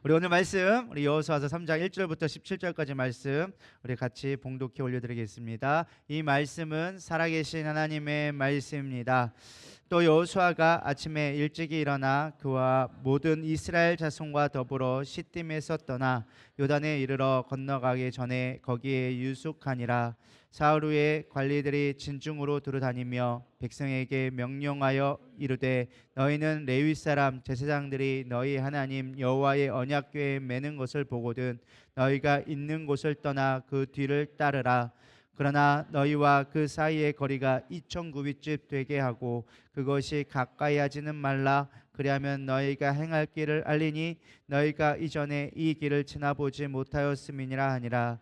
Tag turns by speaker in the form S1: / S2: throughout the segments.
S1: 우리 오늘 말씀 우리 여호수아서 3장 1절부터 17절까지 말씀 우리 같이 봉독해 올려드리겠습니다. 이 말씀은 살아계신 하나님의 말씀입니다. 또 여호수아가 아침에 일찍이 일어나 그와 모든 이스라엘 자손과 더불어 시딤에서 떠나 요단에 이르러 건너가기 전에 거기에 유숙하니라. 사흘 후에 관리들이 진중으로 두루다니며 백성에게 명령하여 이르되 너희는 레위 사람 제사장들이 너희 하나님 여호와의 언약궤에 매는 것을 보거든 너희가 있는 곳을 떠나 그 뒤를 따르라. 그러나 너희와 그 사이의 거리가 2,000규빗집 되게 하고 그것이 가까이 하지는 말라. 그리하면 너희가 행할 길을 알리니 너희가 이전에 이 길을 지나보지 못하였음이니라 하니라.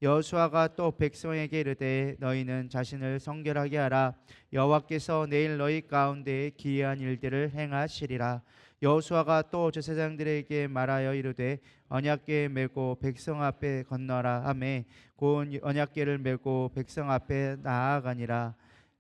S1: 여호수아가 또 백성에게 이르되 너희는 자신을 성결하게 하라. 여호와께서 내일 너희 가운데 기이한 일들을 행하시리라. 여호수아가 또 제사장들에게 말하여 이르되 언약궤 메고 백성 앞에 건너라 하매 곧 언약궤를 메고 백성 앞에 나아가니라.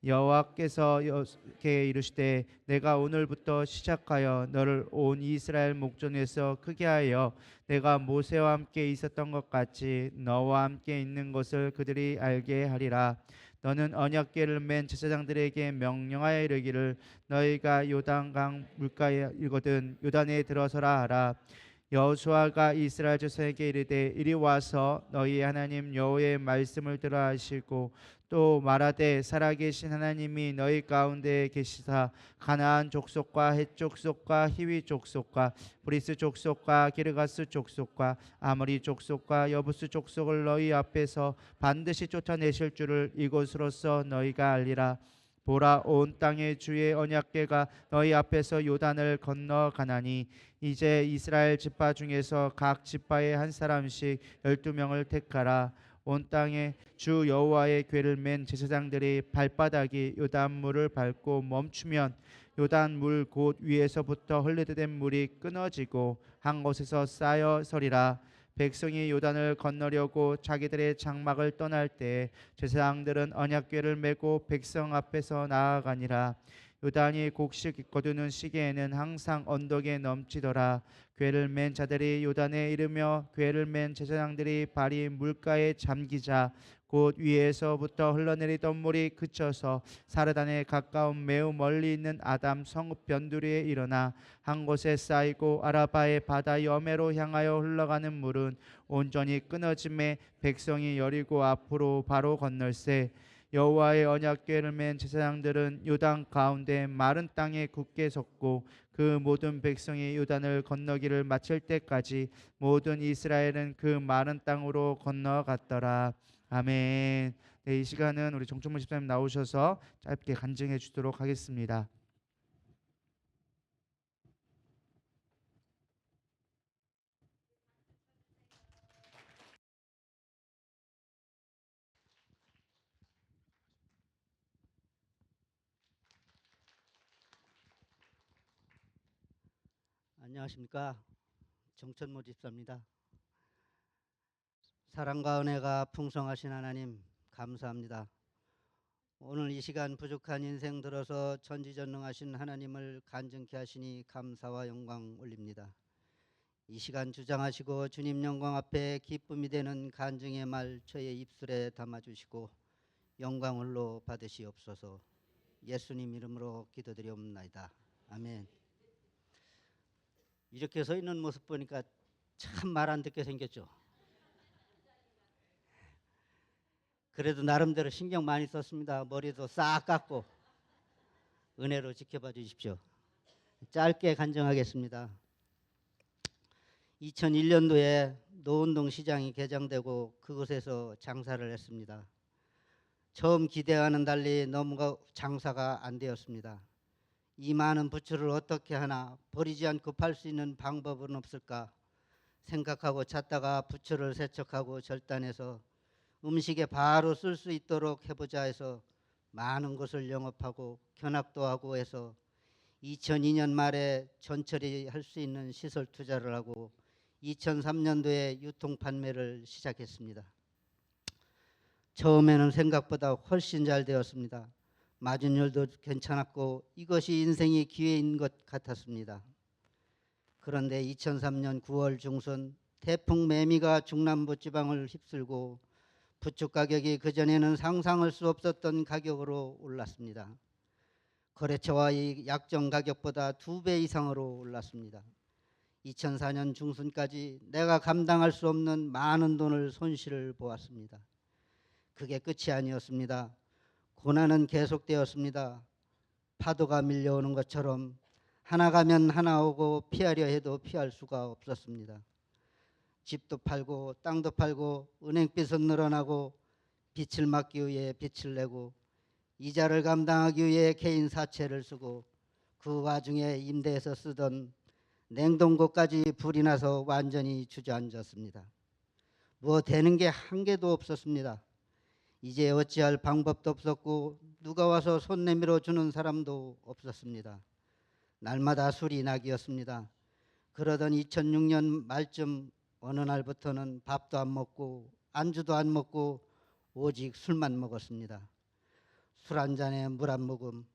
S1: 여호와께서 여호수아에게 이르시되 내가 오늘부터 시작하여 너를 온 이스라엘 목전에서 크게 하여 내가 모세와 함께 있었던 것 같이 너와 함께 있는 것을 그들이 알게 하리라. 너는 언약궤를 맨 제사장들에게 명령하여 이르기를 너희가 요단강 물가에 이거든 요단에 들어서라 하라. 여호수아가 이스라엘 자손에게 이르되 이리 와서 너희 하나님 여호와의 말씀을 들으라 하시고 또 말하되 살아계신 하나님이 너희 가운데 계시사 가나안 족속과 헷 족속과 히위 족속과 브리스 족속과 기르가스 족속과 아모리 족속과 여부스 족속을 너희 앞에서 반드시 쫓아내실 줄을 이곳으로서 너희가 알리라. 보라, 온 땅의 주의 언약궤가 너희 앞에서 요단을 건너가나니 이제 이스라엘 지파 중에서 각 지파의 한 사람씩 12명을 택하라. 온 땅에 주 여호와의 궤를 맨 제사장들이 발바닥이 요단 물을 밟고 멈추면 요단 물 곧 위에서부터 흘러든 물이 끊어지고 한 곳에서 쌓여 서리라. 백성이 요단을 건너려고 자기들의 장막을 떠날 때 제사장들은 언약궤를 메고 백성 앞에서 나아가니라. 요단이 곡식 거두는 시기에는 항상 언덕에 넘치더라. 궤를 맨 자들이 요단에 이르며 궤를 맨 제사장들이 발이 물가에 잠기자 곧 위에서부터 흘러내리던 물이 그쳐서 사르단에 가까운 매우 멀리 있는 아담 성읍 변두리에 일어나 한 곳에 쌓이고 아라바의 바다 여매로 향하여 흘러가는 물은 온전히 끊어짐에 백성이 여리고 앞으로 바로 건널세. 여호와의 언약궤를 맨 제사장들은 요단 가운데 마른 땅에 굳게 섰고 그 모든 백성이 요단을 건너기를 마칠 때까지 모든 이스라엘은 그 마른 땅으로 건너갔더라. 아멘. 네, 이 시간은 우리 정충문 집사님 나오셔서 짧게 간증해 주도록 하겠습니다.
S2: 안녕하십니까. 정천모 집사입니다. 사랑과 은혜가 풍성하신 하나님 감사합니다. 오늘 이 시간 부족한 인생 들어서 전지전능하신 하나님을 간증케 하시니 감사와 영광 올립니다. 이 시간 주장하시고 주님 영광 앞에 기쁨이 되는 간증의 말 저의 입술에 담아주시고 영광을로 받으시옵소서. 예수님 이름으로 기도드리옵나이다. 아멘. 이렇게 서 있는 모습 보니까 참 말 안 듣게 생겼죠. 그래도 나름대로 신경 많이 썼습니다. 머리도 싹 깎고 은혜로 지켜봐 주십시오. 짧게 간증하겠습니다. 2001년도에 노은동 시장이 개장되고 그곳에서 장사를 했습니다. 처음 기대와는 달리 너무 장사가 안 되었습니다. 이 많은 부추를 어떻게 하나 버리지 않고 팔 수 있는 방법은 없을까 생각하고 찾다가 부추를 세척하고 절단해서 음식에 바로 쓸 수 있도록 해보자 해서 많은 곳을 영업하고 견학도 하고 해서 2002년 말에 전처리 할 수 있는 시설 투자를 하고 2003년도에 유통 판매를 시작했습니다. 처음에는 생각보다 훨씬 잘 되었습니다. 마진율도 괜찮았고 이것이 인생의 기회인 것 같았습니다. 그런데 2003년 9월 중순 태풍 매미가 중남부 지방을 휩쓸고 부축 가격이 그전에는 상상할 수 없었던 가격으로 올랐습니다. 거래처와 이 약정 가격보다 2배 이상으로 올랐습니다. 2004년 중순까지 내가 감당할 수 없는 많은 돈을 손실을 보았습니다. 그게 끝이 아니었습니다. 고난은 계속되었습니다. 파도가 밀려오는 것처럼 하나 가면 하나 오고 피하려 해도 피할 수가 없었습니다. 집도 팔고 땅도 팔고 은행빚은 늘어나고 빚을 막기 위해 빚을 내고 이자를 감당하기 위해 개인 사채를 쓰고 그 와중에 임대해서 쓰던 냉동고까지 불이 나서 완전히 주저앉았습니다. 뭐 되는 게 한 개도 없었습니다. 이제 어찌할 방법도 없었고 누가 와서 손 내밀어 주는 사람도 없었습니다. 날마다 술이 낙이었습니다. 그러던 2006년 말쯤 어느 날부터는 밥도 안 먹고 안주도 안 먹고 오직 술만 먹었습니다. 술 한 잔에 물 한 모금,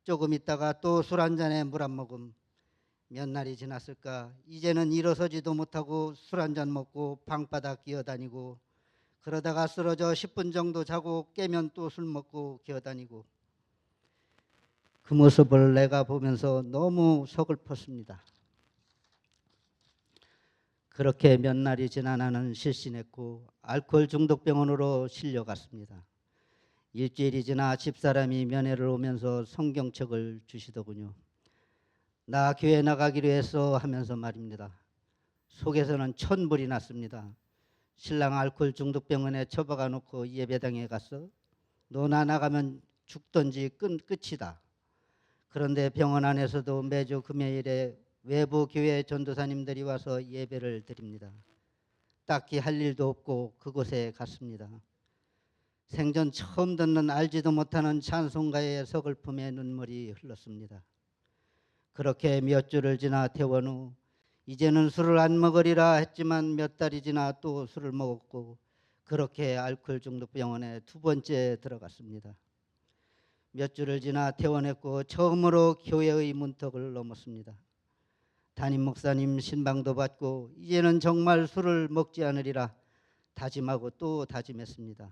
S2: 조금 있다가 또 술 한 잔에 물 한 모금. 몇 날이 지났을까 이제는 일어서지도 못하고 술 한 잔 먹고 방바닥 기어다니고 그러다가 쓰러져 10분 정도 자고 깨면 또 술 먹고 기어다니고 그 모습을 내가 보면서 너무 서글펐습니다. 그렇게 몇 날이 지나 나는 실신했고 알코올 중독병원으로 실려갔습니다. 일주일이 지나 집사람이 면회를 오면서 성경책을 주시더군요. 나 교회 나가기로 했어 하면서 말입니다. 속에서는 천불이 났습니다. 신랑 알코올 중독병원에 처박아 놓고 예배당에 갔어? 너 나 나가면 죽던지 끝이다. 그런데 병원 안에서도 매주 금요일에 외부 교회 전도사님들이 와서 예배를 드립니다. 딱히 할 일도 없고 그곳에 갔습니다. 생전 처음 듣는 알지도 못하는 찬송가의 서글픔에 눈물이 흘렀습니다. 그렇게 몇 주를 지나 퇴원 후 이제는 술을 안 먹으리라 했지만 몇 달이 지나 또 술을 먹었고 그렇게 알코올 중독 병원에 2번째 들어갔습니다. 몇 주를 지나 퇴원했고 처음으로 교회의 문턱을 넘었습니다. 담임 목사님 신방도 받고 이제는 정말 술을 먹지 않으리라 다짐하고 또 다짐했습니다.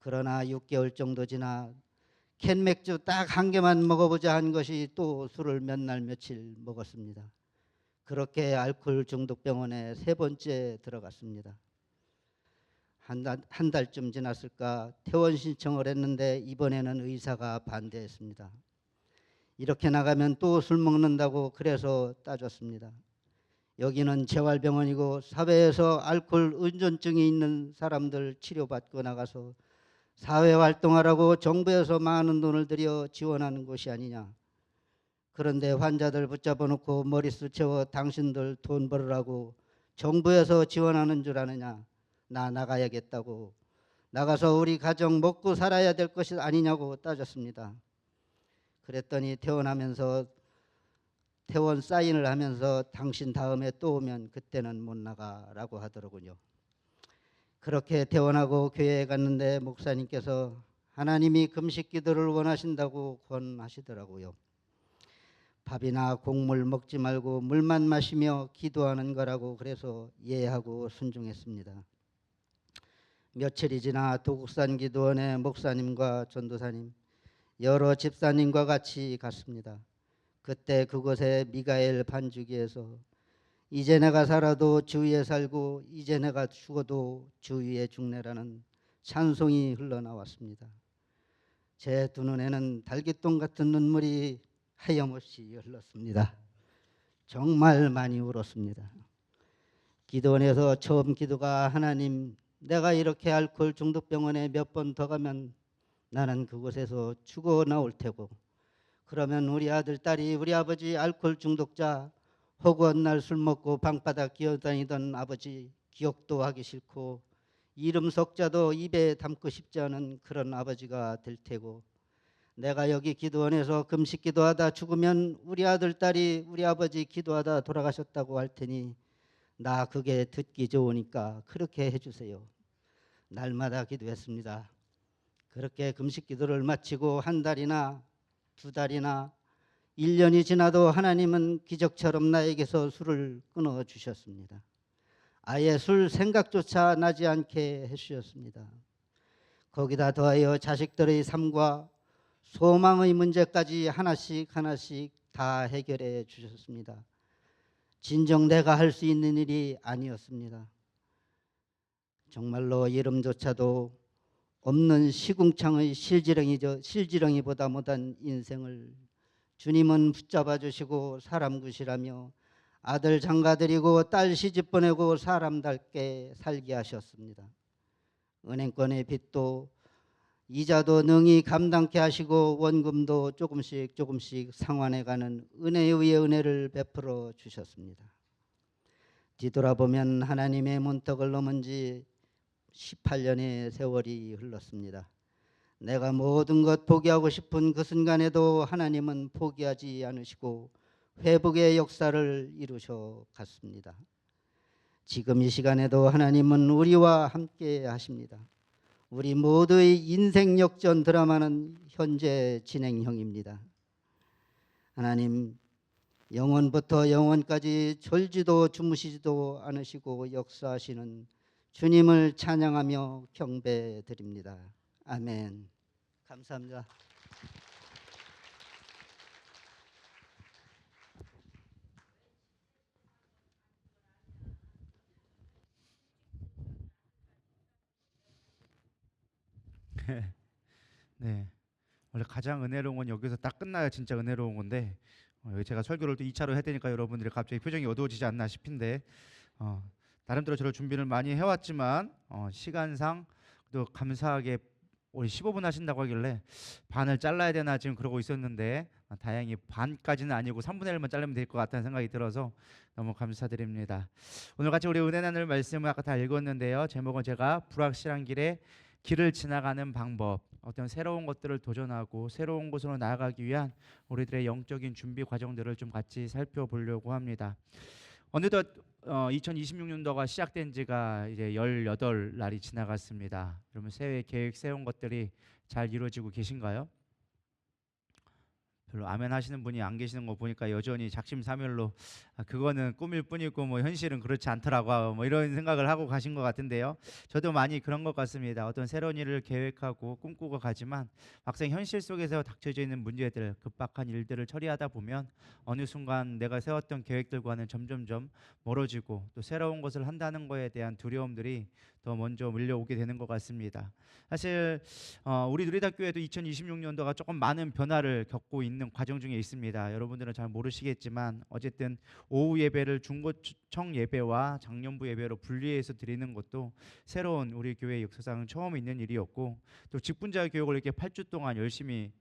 S2: 그러나 6개월 정도 지나 캔 맥주 딱 한 개만 먹어보자 한 것이 또 술을 몇 날 며칠 먹었습니다. 그렇게 알코올 중독 병원에 3번째 들어갔습니다. 한 달쯤 지났을까 퇴원 신청을 했는데 이번에는 의사가 반대했습니다. 이렇게 나가면 또 술 먹는다고 그래서 따졌습니다. 여기는 재활병원이고 사회에서 알코올 의존증이 있는 사람들 치료받고 나가서 사회활동하라고 정부에서 많은 돈을 들여 지원하는 곳이 아니냐. 그런데 환자들 붙잡아 놓고 머리수 채워 당신들 돈 벌으라고 정부에서 지원하는 줄 아느냐. 나 나가야겠다고. 나가서 우리 가정 먹고 살아야 될 것이 아니냐고 따졌습니다. 그랬더니 퇴원하면서 퇴원 사인을 하면서 당신 다음에 또 오면 그때는 못 나가라고 하더라고요. 그렇게 퇴원하고 교회에 갔는데 목사님께서 하나님이 금식 기도를 원하신다고 권하시더라고요. 밥이나 곡물 먹지 말고 물만 마시며 기도하는 거라고 그래서 이해하고 순종했습니다. 며칠이 지나 도국산 기도원에 목사님과 전도사님, 여러 집사님과 같이 갔습니다. 그때 그곳에 미가엘 반주기에서 이제 내가 살아도 주 위에 살고 이제 내가 죽어도 주 위에 죽네라는 찬송이 흘러나왔습니다. 제 두 눈에는 달깃동 같은 눈물이 하염없이 흘렀습니다. 정말 많이 울었습니다. 기도원에서 처음 기도가 하나님, 내가 이렇게 알코올 중독병원에 몇 번 더 가면 나는 그곳에서 죽어 나올 테고 그러면 우리 아들, 딸이 우리 아버지 알코올 중독자 허구한 날 술 먹고 방바닥 기어다니던 아버지 기억도 하기 싫고 이름 석자도 입에 담고 싶지 않은 그런 아버지가 될 테고 내가 여기 기도원에서 금식 기도하다 죽으면 우리 아들, 딸이 우리 아버지 기도하다 돌아가셨다고 할 테니 나 그게 듣기 좋으니까 그렇게 해주세요. 날마다 기도했습니다. 그렇게 금식 기도를 마치고 한 달이나 2달이나 1년이 지나도 하나님은 기적처럼 나에게서 술을 끊어 주셨습니다. 아예 술 생각조차 나지 않게 해주셨습니다. 거기다 더하여 자식들의 삶과 소망의 문제까지 하나씩 하나씩 다 해결해 주셨습니다. 진정 내가 할 수 있는 일이 아니었습니다. 정말로 이름조차도 없는 시궁창의 실지렁이보다 못한 인생을 주님은 붙잡아 주시고 사람 구실하며 아들 장가드리고 딸 시집 보내고 사람답게 살게 하셨습니다. 은행권의 빚도 이자도 능히 감당케 하시고 원금도 조금씩 조금씩 상환해가는 은혜에 의해 은혜를 베풀어 주셨습니다. 뒤돌아보면 하나님의 문턱을 넘은 지 18년의 세월이 흘렀습니다. 내가 모든 것 포기하고 싶은 그 순간에도 하나님은 포기하지 않으시고 회복의 역사를 이루셔 갔습니다. 지금 이 시간에도 하나님은 우리와 함께 하십니다. 우리 모두의 인생 역전 드라마는 현재 진행형입니다. 하나님, 영원부터 영원까지 졸지도 주무시지도 않으시고 역사하시는 주님을 찬양하며 경배드립니다. 아멘. 감사합니다.
S1: 네. 원래 가장 은혜로운 건 여기서 딱 끝나야 진짜 은혜로운 건데 제가 설교를 또 2차로 해야 되니까 여러분들이 갑자기 표정이 어두워지지 않나 싶은데 어, 나름대로 저를 준비를 많이 해왔지만 시간상 또 감사하게 우리 15분 하신다고 하길래 반을 잘라야 되나 지금 그러고 있었는데 다행히 반까지는 아니고 3분의 1만 자르면 될 것 같다는 생각이 들어서 너무 감사드립니다. 오늘 같이 우리 은혜 나눌 말씀을 아까 다 읽었는데요. 제목은 제가 불확실한 길에 길을 지나가는 방법, 어떤 새로운 것들을 도전하고 새로운 곳으로 나아가기 위한 우리들의 영적인 준비 과정들을 좀 같이 살펴보려고 합니다. 어느덧 2026년도가 시작된 지가 이제 18날이 지나갔습니다. 여러분 새해 계획 세운 것들이 잘 이루어지고 계신가요? 별로 아멘 하시는 분이 안 계시는 거 보니까 여전히 작심삼일로 그거는 꿈일 뿐이고 뭐 현실은 그렇지 않더라고 뭐 이런 생각을 하고 가신 것 같은데요. 저도 많이 그런 것 같습니다. 어떤 새로운 일을 계획하고 꿈꾸고 가지만 막상 현실 속에서 닥쳐져 있는 문제들, 급박한 일들을 처리하다 보면 어느 순간 내가 세웠던 계획들과는 점점점 멀어지고 또 새로운 것을 한다는 거에 대한 두려움들이 더 먼저 밀려오게 되는 것 같습니다. 사실 우리 누리다교회도 2026년도가 조금 많은 변화를 겪고 있는 과정 중에 있습니다. 여러분들은 잘 모르시겠지만 어쨌든 오후 예배를 중고청 예배와 장년부 예배로 분리해서 드리는 것도 새로운 우리 교회 역사상 처음 있는 일이었고 또 직분자 교육을 이렇게 8주 동안 열심히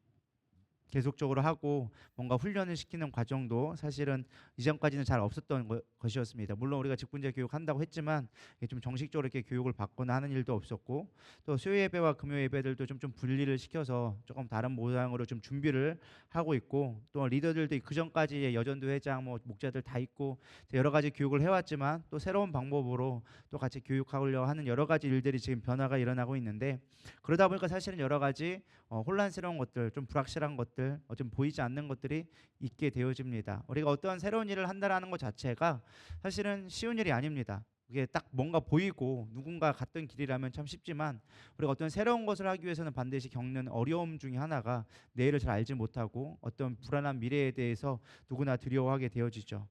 S1: 계속적으로 하고 뭔가 훈련을 시키는 과정도 사실은 이전까지는 잘 없었던 것이었습니다. 물론 우리가 직분제 교육한다고 했지만 이게 좀 정식적으로 이렇게 교육을 받거나 하는 일도 없었고 또 수요 예배와 금요 예배들도 좀 분리를 시켜서 조금 다른 모양으로 좀 준비를 하고 있고 또 리더들도 그 전까지 여전도 회장 뭐 목자들 다 있고 여러 가지 교육을 해왔지만 또 새로운 방법으로 또 같이 교육하려 하는 여러 가지 일들이 지금 변화가 일어나고 있는데 그러다 보니까 사실은 여러 가지 혼란스러운 것들, 좀 불확실한 것들, 좀 보이지 않는 것들이 있게 되어집니다. 우리가 어떤 새로운 일을 한다라는 것 자체가 사실은 쉬운 일이 아닙니다. 그게 딱 뭔가 보이고 누군가 갔던 길이라면 참 쉽지만 우리가 어떤 새로운 것을 하기 위해서는 반드시 겪는 어려움 중에 하나가 내일을 잘 알지 못하고 어떤 불안한 미래에 대해서 누구나 두려워하게 되어지죠.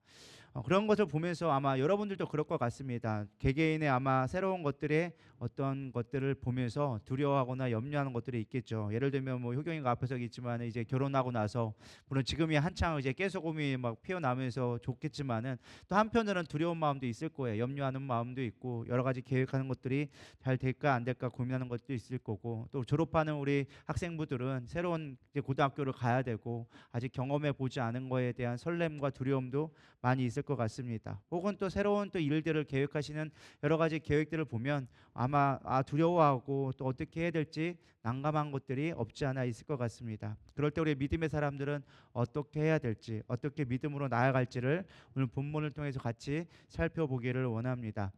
S1: 그런 것을 보면서 아마 여러분들도 그럴 것 같습니다. 개개인의 아마 새로운 것들의 어떤 것들을 보면서 두려워하거나 염려하는 것들이 있겠죠. 예를 들면 뭐 효경이가 앞에서 있지만 이제 결혼하고 나서 물론 지금이 한창 이제 깨소금이 막 피어나면서 좋겠지만은 또 한편으로는 두려운 마음도 있을 거예요. 염려하는 마음도 있고 여러 가지 계획하는 것들이 잘 될까 안 될까 고민하는 것도 있을 거고 또 졸업하는 우리 학생부들은 새로운 이제 고등학교를 가야 되고 아직 경험해 보지 않은 거에 대한 설렘과 두려움도 많이 있을 것 같습니다. 혹은 또 새로운 또 일들을 계획하시는 여러 가지 계획들을 보면 아마 두려워하고 또 어떻게 해야 될지 난감한 것들이 없지 않아 있을 것 같습니다. 그럴 때 우리 믿음의 사람들은 어떻게 해야 될지 어떻게 믿음으로 나아갈지를 오늘 본문을 통해서 같이 살펴보기를 원합니다.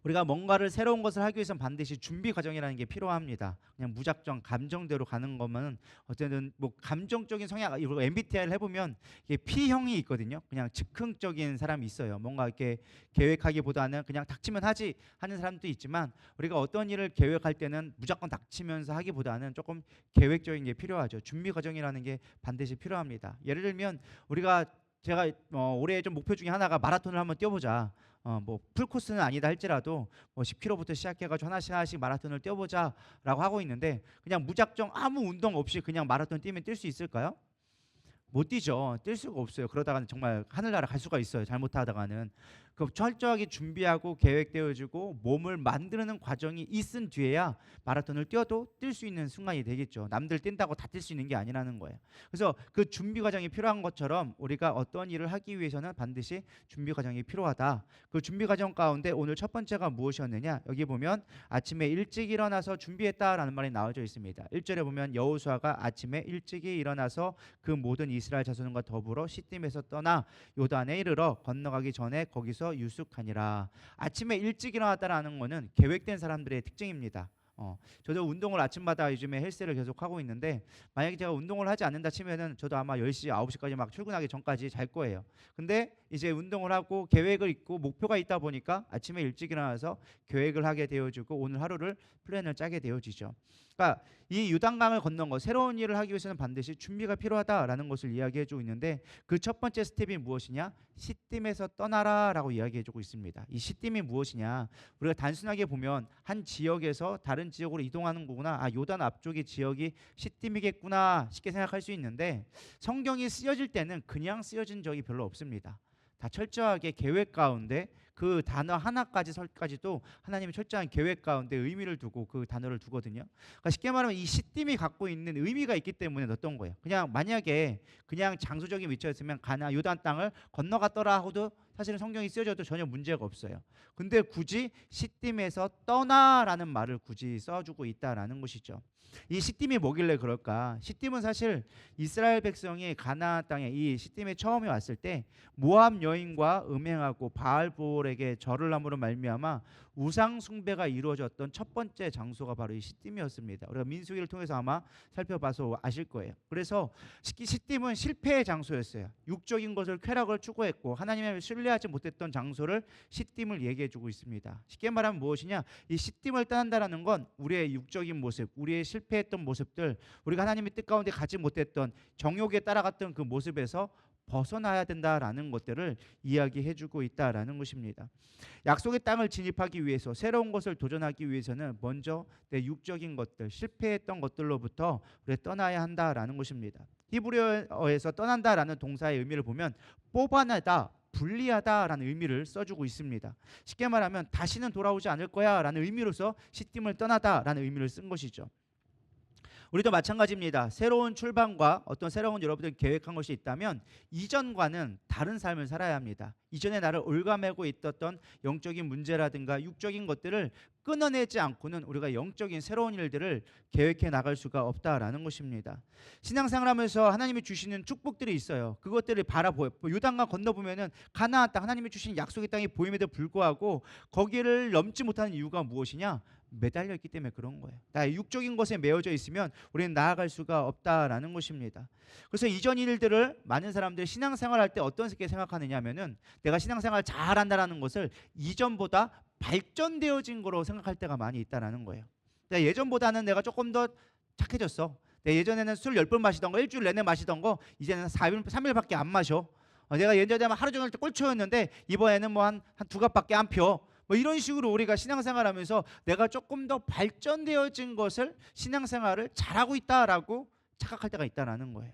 S1: 우리가 뭔가를 새로운 것을 하기 위해서는 반드시 준비 과정이라는 게 필요합니다. 그냥 무작정 감정대로 가는 거면 어쨌든 뭐 감정적인 성향, 이거 MBTI를 해보면 이게 P형이 있거든요. 그냥 즉흥적인 사람이 있어요. 뭔가 이렇게 계획하기보다는 그냥 닥치면 하지 하는 사람도 있지만, 우리가 어떤 일을 계획할 때는 무조건 닥치면서 하기보다는 조금 계획적인 게 필요하죠. 준비 과정이라는 게 반드시 필요합니다. 예를 들면 제가 올해 좀 목표 중에 하나가 마라톤을 한번 뛰어보자. 뭐 풀코스는 아니다 할지라도 뭐 10km부터 시작해가지고 하나씩 마라톤을 뛰어보자라고 하고 있는데, 그냥 무작정 아무 운동 없이 그냥 마라톤 뛰면 뛸 수 있을까요? 못 뛰죠. 뛸 수가 없어요. 그러다가는 정말 하늘나라 갈 수가 있어요. 잘못하다가는. 그 철저하게 준비하고 계획되어지고 몸을 만드는 과정이 있은 뒤에야 마라톤을 뛰어도 뛸 수 있는 순간이 되겠죠. 남들 뛴다고 다 뛸 수 있는 게 아니라는 거예요. 그래서 그 준비 과정이 필요한 것처럼 우리가 어떤 일을 하기 위해서는 반드시 준비 과정이 필요하다. 그 준비 과정 가운데 오늘 첫 번째가 무엇이었느냐? 여기 보면 아침에 일찍 일어나서 준비했다라는 말이 나와져 있습니다. 1절에 보면 여호수아가 아침에 일찍이 일어나서 그 모든 이스라엘 자손과 더불어 시딤에서 떠나 요단에 이르러 건너가기 전에 거기서 유숙하니라. 아침에 일찍 일어났다라는 것은 계획된 사람들의 특징입니다. 저도 운동을 아침마다 요즘에 헬스를 계속 하고 있는데, 만약에 제가 운동을 하지 않는다 치면은 저도 아마 10시, 9시까지 막 출근하기 전까지 잘 거예요. 근데 이제 운동을 하고 계획을 있고 목표가 있다 보니까 아침에 일찍 일어나서 계획을 하게 되어지고 오늘 하루를 플랜을 짜게 되어지죠. 그러니까 이 요단강을 건넌 거, 새로운 일을 하기 위해서는 반드시 준비가 필요하다라는 것을 이야기해주고 있는데, 그 첫 번째 스텝이 무엇이냐? 시딤에서 떠나라라고 이야기해주고 있습니다. 이 시딤이 무엇이냐? 우리가 단순하게 보면 한 지역에서 다른 지역으로 이동하는 거구나, 요단 앞쪽의 지역이 시딤이겠구나 쉽게 생각할 수 있는데, 성경이 쓰여질 때는 그냥 쓰여진 적이 별로 없습니다. 다 철저하게 계획 가운데, 그 단어 하나까지 설까지도 하나님이 철저한 계획 가운데 의미를 두고 그 단어를 두거든요. 그러니까 쉽게 말하면 이 시딤이 갖고 있는 의미가 있기 때문에 넣었던 거예요. 그냥 만약에 그냥 장소적인 위치였으면 가나 요단 땅을 건너갔더라 하고도 사실은 성경이 쓰여져도 전혀 문제가 없어요. 근데 굳이 시딤에서 떠나라는 말을 굳이 써주고 있다라는 것이죠. 이 시딤이 뭐길래 그럴까? 시딤은 사실 이스라엘 백성이 가나안 땅에 이 시딤에 처음에 왔을 때 모압 여인과 음행하고 바알볼에게 절을 함으로 말미암아 우상 숭배가 이루어졌던 첫 번째 장소가 바로 이 시딤이었습니다. 우리가 민수기를 통해서 아마 살펴봐서 아실 거예요. 그래서 시딤은 실패의 장소였어요. 육적인 것을 쾌락을 추구했고 하나님을 신뢰하지 못했던 장소를 시딤을 얘기해주고 있습니다. 쉽게 말하면 무엇이냐? 이 시딤을 떠난다라는 건 우리의 육적인 모습, 우리의 실패했던 모습들, 우리가 하나님의 뜻 가운데 가지 못했던 정욕에 따라갔던 그 모습에서 벗어나야 된다라는 것들을 이야기해주고 있다라는 것입니다. 약속의 땅을 진입하기 위해서, 새로운 것을 도전하기 위해서는 먼저 내 육적인 것들, 실패했던 것들로부터 우리 떠나야 한다라는 것입니다. 히브리어에서 떠난다라는 동사의 의미를 보면 뽑아내다, 분리하다라는 의미를 써주고 있습니다. 쉽게 말하면 다시는 돌아오지 않을 거야라는 의미로서 시딤을 떠나다라는 의미를 쓴 것이죠. 우리도 마찬가지입니다. 새로운 출발과 어떤 새로운 여러분들 계획한 것이 있다면 이전과는 다른 삶을 살아야 합니다. 이전에 나를 올가매고 있었던 영적인 문제라든가 육적인 것들을 끊어내지 않고는 우리가 영적인 새로운 일들을 계획해 나갈 수가 없다라는 것입니다. 신앙생활하면서 하나님이 주시는 축복들이 있어요. 그것들을 바라보요. 요단강 건너보면은 가나안 땅, 하나님이 주신 약속의 땅이 보임에도 불구하고 거기를 넘지 못하는 이유가 무엇이냐? 매달려 있기 때문에 그런 거예요. 나의 육적인 것에 매여져 있으면 우리는 나아갈 수가 없다라는 것입니다. 그래서 이전 일들을 많은 사람들이 신앙생활할 때 어떻게 생각하느냐 하면은, 내가 신앙생활 잘한다라는 것을 이전보다 발전되어진 거로 생각할 때가 많이 있다라는 거예요. 예전보다는 내가 조금 더 착해졌어. 예전에는 술 10번 마시던 거, 일주일 내내 마시던 거 이제는 3일밖에 안 마셔. 내가 예전에 하루 종일 꼴초였는데 이번에는 뭐 한 2갑밖에 안 펴. 뭐 이런 식으로 우리가 신앙생활하면서 내가 조금 더 발전되어진 것을, 신앙생활을 잘하고 있다라고 착각할 때가 있다라는 거예요.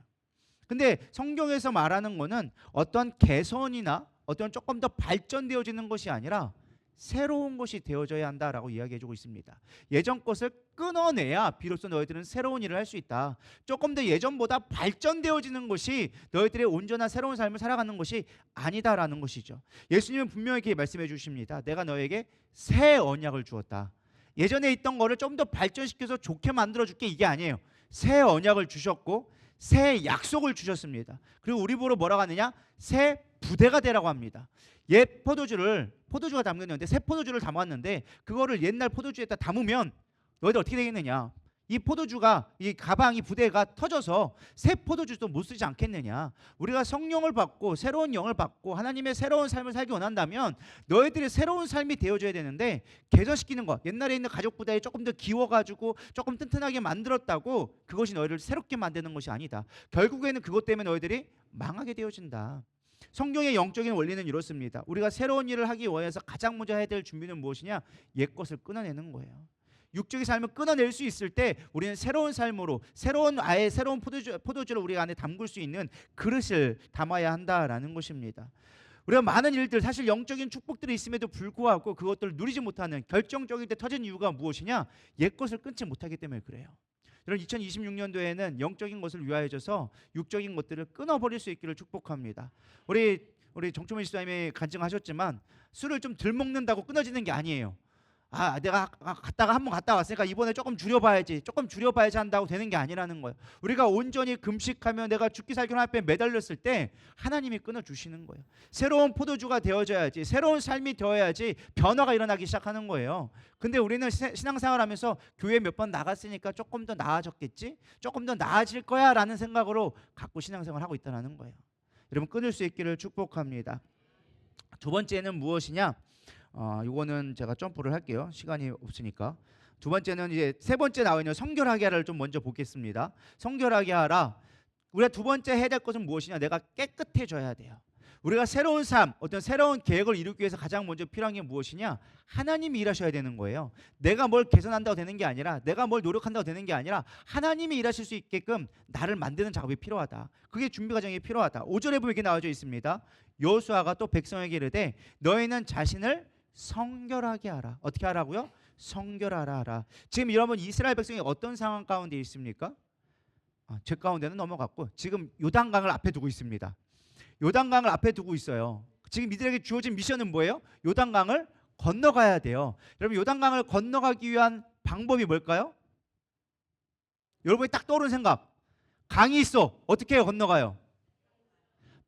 S1: 근데 성경에서 말하는 거는 어떤 개선이나 어떤 조금 더 발전되어지는 것이 아니라 새로운 것이 되어져야 한다라고 이야기해주고 있습니다. 예전 것을 끊어내야 비로소 너희들은 새로운 일을 할 수 있다. 조금 더 예전보다 발전되어지는 것이 너희들의 온전한 새로운 삶을 살아가는 것이 아니다라는 것이죠. 예수님은 분명히 이렇게 말씀해 주십니다. 내가 너에게 새 언약을 주었다. 예전에 있던 거를 좀 더 발전시켜서 좋게 만들어줄게, 이게 아니에요. 새 언약을 주셨고 새 약속을 주셨습니다. 그리고 우리 보러 뭐라고 하느냐? 새 부대가 되라고 합니다. 옛 포도주가 담겼는데 새 포도주를 담았는데 그거를 옛날 포도주에다 담으면 너희들 어떻게 되겠느냐? 이 포도주가 이 가방이 부대가 터져서 새 포도주도 못 쓰지 않겠느냐? 우리가 성령을 받고 새로운 영을 받고 하나님의 새로운 삶을 살기 원한다면 너희들이 새로운 삶이 되어줘야 되는데 개선시키는 것, 옛날에 있는 가족 부대에 조금 더 기워가지고 조금 튼튼하게 만들었다고 그것이 너희를 새롭게 만드는 것이 아니다. 결국에는 그것 때문에 너희들이 망하게 되어진다. 성경의 영적인 원리는 이렇습니다. 우리가 새로운 일을 하기 위해서 가장 먼저 해야 될 준비는 무엇이냐? 옛 것을 끊어내는 거예요. 육적인 삶을 끊어낼 수 있을 때 우리는 새로운 삶으로 새로운 포도주를 우리가 안에 담글 수 있는 그릇을 담아야 한다라는 것입니다. 우리가 많은 일들, 사실 영적인 축복들이 있음에도 불구하고 그것들을 누리지 못하는 결정적일 때 터진 이유가 무엇이냐? 옛 것을 끊지 못하기 때문에 그래요. 여러분 2026년도에는 영적인 것을 위하여져서 육적인 것들을 끊어버릴 수 있기를 축복합니다. 우리 정초민 집사님이 간증하셨지만 술을 좀 덜 먹는다고 끊어지는 게 아니에요. 내가 한번 갔다 왔으니까 이번에 조금 줄여봐야지 한다고 되는 게 아니라는 거예요. 우리가 온전히 금식하며 내가 죽기 살기 앞에 매달렸을 때 하나님이 끊어주시는 거예요. 새로운 포도주가 되어져야지, 새로운 삶이 되어야지 변화가 일어나기 시작하는 거예요. 근데 우리는 신앙생활하면서 교회 몇 번 나갔으니까 조금 더 나아졌겠지, 조금 더 나아질 거야 라는 생각으로 갖고 신앙생활을 하고 있다는 거예요. 여러분 끊을 수 있기를 축복합니다. 두 번째는 무엇이냐? 이거는 제가 점프를 할게요. 시간이 없으니까. 두 번째는 이제 세 번째 나와 있는 성결하게 하라를 좀 먼저 보겠습니다. 성결하게 하라. 우리가 두 번째 해야 될 것은 무엇이냐? 내가 깨끗해져야 돼요. 우리가 새로운 삶, 어떤 새로운 계획을 이루기 위해서 가장 먼저 필요한 게 무엇이냐? 하나님이 일하셔야 되는 거예요. 내가 뭘 개선한다고 되는 게 아니라, 내가 뭘 노력한다고 되는 게 아니라 하나님이 일하실 수 있게끔 나를 만드는 작업이 필요하다. 그게 준비 과정이 필요하다. 5절에 보면 이렇게 나와져 있습니다. 여호수아가 또 백성에게 이르되 너희는 자신을 성결하게 하라. 어떻게 하라고요? 성결하라 하라. 지금 여러분 이스라엘 백성이 어떤 상황 가운데 있습니까? 제 가운데는 넘어갔고 지금 요단강을 앞에 두고 있습니다. 요단강을 앞에 두고 있어요. 지금 이들에게 주어진 미션은 뭐예요? 요단강을 건너가야 돼요. 여러분 요단강을 건너가기 위한 방법이 뭘까요? 여러분이 딱 떠오르는 생각. 강이 있어. 어떻게 해요? 건너가요?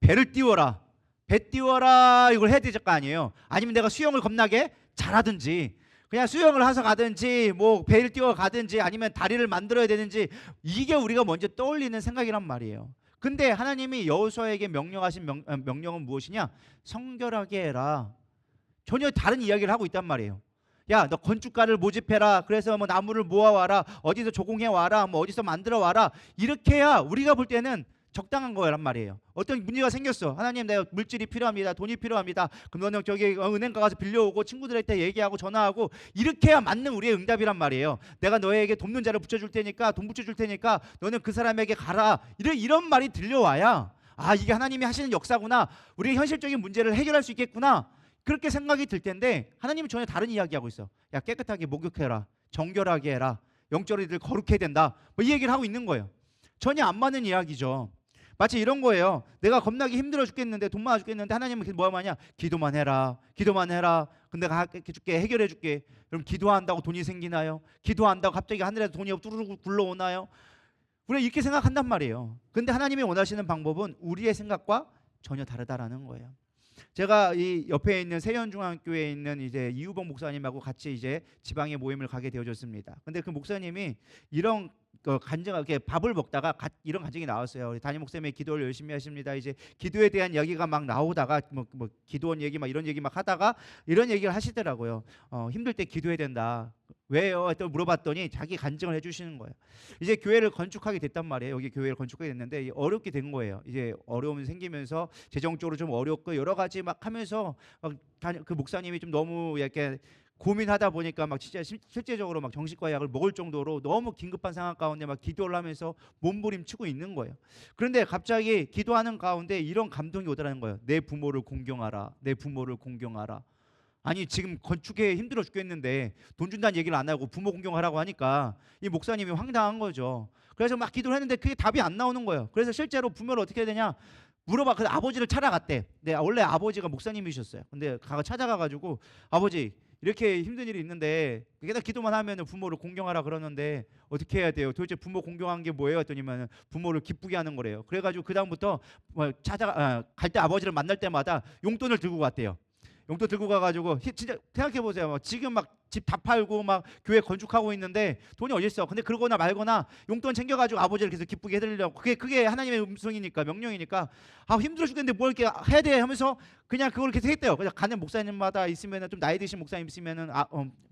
S1: 배를 띄워라. 배 띄워라 이걸 해야 될 거 아니에요. 아니면 내가 수영을 겁나게 잘하든지 그냥 수영을 해서 가든지 뭐 배를 띄워 가든지 아니면 다리를 만들어야 되는지 이게 우리가 먼저 떠올리는 생각이란 말이에요. 근데 하나님이 여호수아에게 명령하신 명령은 무엇이냐? 성결하게 해라. 전혀 다른 이야기를 하고 있단 말이에요. 야, 너 건축가를 모집해라. 그래서 뭐 나무를 모아와라. 어디서 조공해 와라. 뭐 어디서 만들어 와라. 이렇게 해야 우리가 볼 때는 적당한 거란 말이에요. 어떤 문제가 생겼어. 하나님 내가 물질이 필요합니다. 돈이 필요합니다. 그럼 너는 저기 은행 가서 빌려오고 친구들한테 얘기하고 전화하고 이렇게 해야 맞는 우리의 응답이란 말이에요. 내가 너에게 돕는 자를 붙여줄 테니까 돈 붙여줄 테니까 너는 그 사람에게 가라. 이런 말이 들려와야 이게 하나님이 하시는 역사구나. 우리의 현실적인 문제를 해결할 수 있겠구나. 그렇게 생각이 들 텐데 하나님은 전혀 다른 이야기하고 있어. 야 깨끗하게 목욕해라. 정결하게 해라. 영적으로 거룩해야 된다. 뭐 이 얘기를 하고 있는 거예요. 전혀 안 맞는 이야기죠. 마치 이런 거예요. 내가 겁나게 힘들어 죽겠는데 돈 많아 죽겠는데 하나님은 뭐 하냐? 기도만 해라. 근데 내가 해줄게. 해결해 줄게. 그럼 기도한다고 돈이 생기나요? 기도한다고 갑자기 하늘에서 돈이 뚜루룩 굴러오나요? 우리가 이렇게 생각한단 말이에요. 근데 하나님이 원하시는 방법은 우리의 생각과 전혀 다르다라는 거예요. 제가 이 옆에 있는 세연중앙교회에 있는 이제 이우봉 목사님하고 같이 이제 지방의 모임을 가게 되어졌습니다. 근데 그 목사님이 이런 간증하게 밥을 먹다가 이런 간증이 나왔어요. 우리 담임 목사님이 기도를 열심히 하십니다. 이제 기도에 대한 이야기가 막 나오다가 뭐 기도원 얘기 막 이런 얘기 막 하다가 이런 얘기를 하시더라고요. 힘들 때 기도해야 된다. 왜요? 또 물어봤더니 자기 간증을 해주시는 거예요. 이제 교회를 건축하게 됐단 말이에요. 여기 교회를 건축하게 됐는데 어렵게 된 거예요. 이제 어려움이 생기면서 재정적으로 좀 어렵고 여러 가지 막 하면서 그 목사님이 좀 너무 이렇게 고민하다 보니까 막 진짜 실제적으로 막 정신과 약을 먹을 정도로 너무 긴급한 상황 가운데 막 기도를 하면서 몸부림치고 있는 거예요. 그런데 갑자기 기도하는 가운데 이런 감동이 오더라는 거예요. 내 부모를 공경하라. 내 부모를 공경하라. 아니 지금 건축에 힘들어 죽겠는데 돈 준다는 얘기를 안 하고 부모 공경하라고 하니까 이 목사님이 황당한 거죠. 그래서 막 기도를 했는데 그게 답이 안 나오는 거예요. 그래서 실제로 부모를 어떻게 해야 되냐? 물어봐. 그 아버지를 찾아갔대. 네, 원래 아버지가 목사님이셨어요. 근데 찾아가가지고 아버지 이렇게 힘든 일이 있는데 그냥 기도만 하면 부모를 공경하라 그러는데 어떻게 해야 돼요? 도대체 부모 공경한 게 뭐예요? 했더니만 부모를 기쁘게 하는 거래요. 그래가지고 그 다음부터 갈 때 아버지를 만날 때마다 용돈을 들고 갔대요. 용돈 들고 가가지고 진짜 생각해 보세요. 지금 막 집 다 팔고 막 교회 건축하고 있는데 돈이 어디 있어? 근데 그러거나 말거나 용돈 챙겨가지고 아버지를 계속 기쁘게 해드리려고 그게 하나님의 음성이니까 명령이니까 힘들어 죽겠는데 뭘 이렇게 해야 돼 하면서 그냥 그걸 계속 했대요. 그냥 가는 목사님마다 있으면은 좀 나이 드신 목사님 있으면은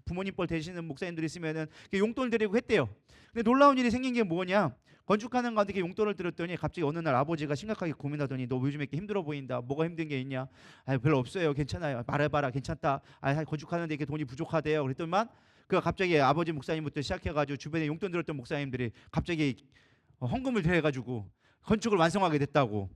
S1: 부모님 뻘 되시는 목사님들 있으면은 용돈 드리고 했대요. 근데 놀라운 일이 생긴 게 뭐냐? 건축하는 가운데 용돈을 들었더니 갑자기 어느 날 아버지가 심각하게 고민하더니 너 요즘에 이렇게 힘들어 보인다. 뭐가 힘든 게 있냐? 별로 없어요. 괜찮아요. 말해봐라. 괜찮다. 건축하는데 이게 돈이 부족하대요. 그랬더니만 그 갑자기 아버지 목사님부터 시작해가지고 주변에 용돈 들었던 목사님들이 갑자기 헌금을 대해가지고 건축을 완성하게 됐다고.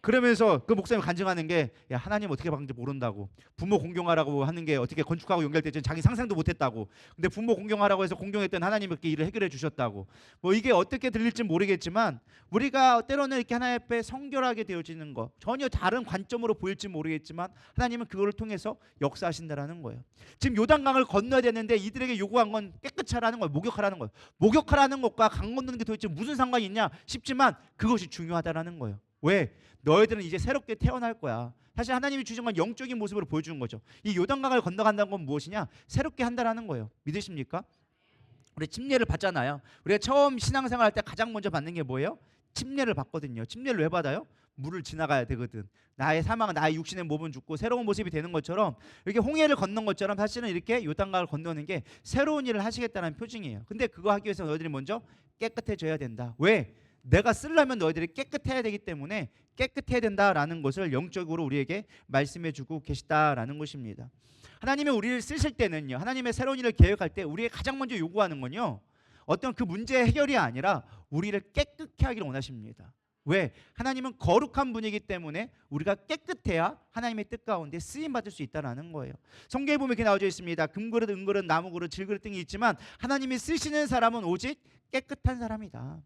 S1: 그러면서 그 목사님 간증하는 게 야, 하나님 어떻게 받는지 모른다고. 부모 공경하라고 하는 게 어떻게 건축하고 연결될지 자기 상상도 못했다고. 근데 부모 공경하라고 해서 공경했던 하나님이 이렇게 일을 해결해 주셨다고. 뭐 이게 어떻게 들릴지 모르겠지만 우리가 때로는 이렇게 하나님 앞에 성결하게 되어지는 거 전혀 다른 관점으로 보일지 모르겠지만 하나님은 그거를 통해서 역사하신다라는 거예요. 지금 요단강을 건너야 되는데 이들에게 요구한 건 깨끗이 하라는 거예요. 목욕하라는 거예요. 목욕하라는 것과 강 건너는 게 도대체 무슨 상관이 있냐 싶지만 그것이 중요하다라는 거예요. 왜? 너희들은 이제 새롭게 태어날 거야. 사실 하나님이 주신 건 영적인 모습으로 보여주는 거죠. 이 요단강을 건너간다는 건 무엇이냐? 새롭게 한다라는 거예요. 믿으십니까? 우리 침례를 받잖아요. 우리가 처음 신앙생활 할 때 가장 먼저 받는 게 뭐예요? 침례를 받거든요. 침례를 왜 받아요? 물을 지나가야 되거든. 나의 사망, 나의 육신의 몸은 죽고 새로운 모습이 되는 것처럼 이렇게 홍해를 건넌 것처럼 사실은 이렇게 요단강을 건너는 게 새로운 일을 하시겠다는 표징이에요. 근데 그거 하기 위해서 너희들이 먼저 깨끗해져야 된다. 왜? 내가 쓰려면 너희들이 깨끗해야 되기 때문에 깨끗해야 된다라는 것을 영적으로 우리에게 말씀해 주고 계시다라는 것입니다. 하나님이 우리를 쓰실 때는요. 하나님의 새로운 일을 계획할 때 우리의 가장 먼저 요구하는 건요. 어떤 그 문제의 해결이 아니라 우리를 깨끗게 하기를 원하십니다. 왜? 하나님은 거룩한 분이기 때문에 우리가 깨끗해야 하나님의 뜻 가운데 쓰임 받을 수 있다라는 거예요. 성경에 보면 이렇게 나와져 있습니다. 금그릇, 은그릇, 나무그릇, 질그릇 등이 있지만 하나님이 쓰시는 사람은 오직 깨끗한 사람이다.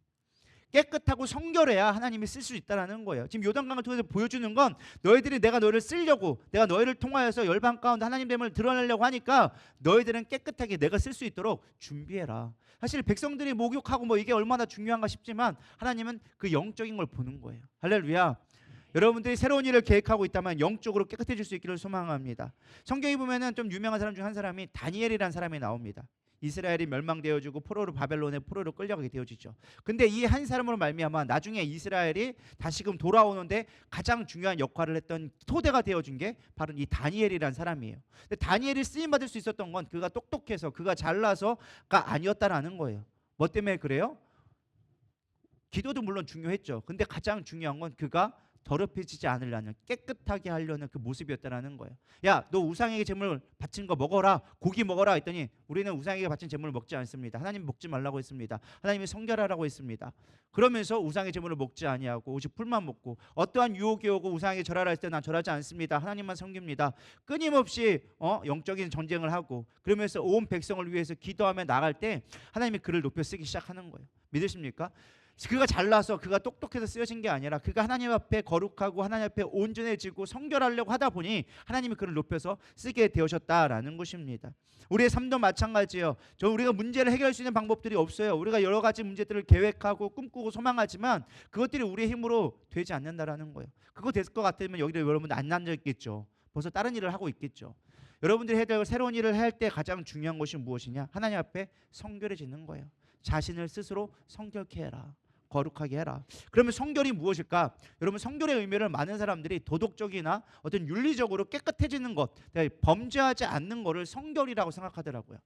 S1: 깨끗하고 성결해야 하나님이 쓸 수 있다라는 거예요. 지금 요단강을 통해서 보여주는 건 너희들이 내가 너희를 쓰려고 내가 너희를 통하여서 열방 가운데 하나님됨을 드러내려고 하니까 너희들은 깨끗하게 내가 쓸 수 있도록 준비해라. 사실 백성들이 목욕하고 뭐 이게 얼마나 중요한가 싶지만 하나님은 그 영적인 걸 보는 거예요. 할렐루야. 여러분들이 새로운 일을 계획하고 있다면 영적으로 깨끗해질 수 있기를 소망합니다. 성경에 보면은 좀 유명한 사람 중 한 사람이 다니엘이라는 사람이 나옵니다. 이스라엘이 멸망되어지고 바벨론의 포로로 끌려가게 되어지죠. 근데 이 한 사람으로 말미암아 나중에 이스라엘이 다시금 돌아오는데 가장 중요한 역할을 했던 토대가 되어준 게 바로 이 다니엘이라는 사람이에요. 근데 다니엘이 쓰임 받을 수 있었던 건 그가 똑똑해서 그가 잘나서가 아니었다라는 거예요. 뭐 때문에 그래요? 기도도 물론 중요했죠. 근데 가장 중요한 건 그가 더럽혀지지 않으려는 깨끗하게 하려는 그 모습이었다라는 거예요. 야, 너 우상에게 제물 바친 거 먹어라. 고기 먹어라 했더니 우리는 우상에게 바친 제물을 먹지 않습니다. 하나님 먹지 말라고 했습니다. 하나님이 성결하라고 했습니다. 그러면서 우상의 제물을 먹지 아니하고 오직 풀만 먹고 어떠한 유혹이 오고 우상에게 절하라 했을 때 난 절하지 않습니다. 하나님만 섬깁니다. 끊임없이 영적인 전쟁을 하고 그러면서 온 백성을 위해서 기도하며 나갈 때 하나님이 그를 높여 쓰기 시작하는 거예요. 믿으십니까? 그가 잘나서 그가 똑똑해서 쓰여진 게 아니라 그가 하나님 앞에 거룩하고 하나님 앞에 온전해지고 성결하려고 하다 보니 하나님이 그를 높여서 쓰게 되어졌다라는 것입니다. 우리의 삶도 마찬가지예요. 우리가 문제를 해결할 수 있는 방법들이 없어요. 우리가 여러 가지 문제들을 계획하고 꿈꾸고 소망하지만 그것들이 우리의 힘으로 되지 않는다라는 거예요. 그거 됐을 것 같으면 여기를 여러분들 안 앉아 있겠죠. 벌써 다른 일을 하고 있겠죠. 여러분들이 해야 될 새로운 일을 할 때 가장 중요한 것이 무엇이냐? 하나님 앞에 성결해지는 거예요. 자신을 스스로 성결케 해라. 거룩하게 해라. 그러면 성결이 무엇일까? 여러분 성결의 의미를 많은 사람들이 도덕적이나 어떤 윤리적으로 깨끗해지는 것, 범죄하지 않는 것을 성결이라고 생각하더라고요.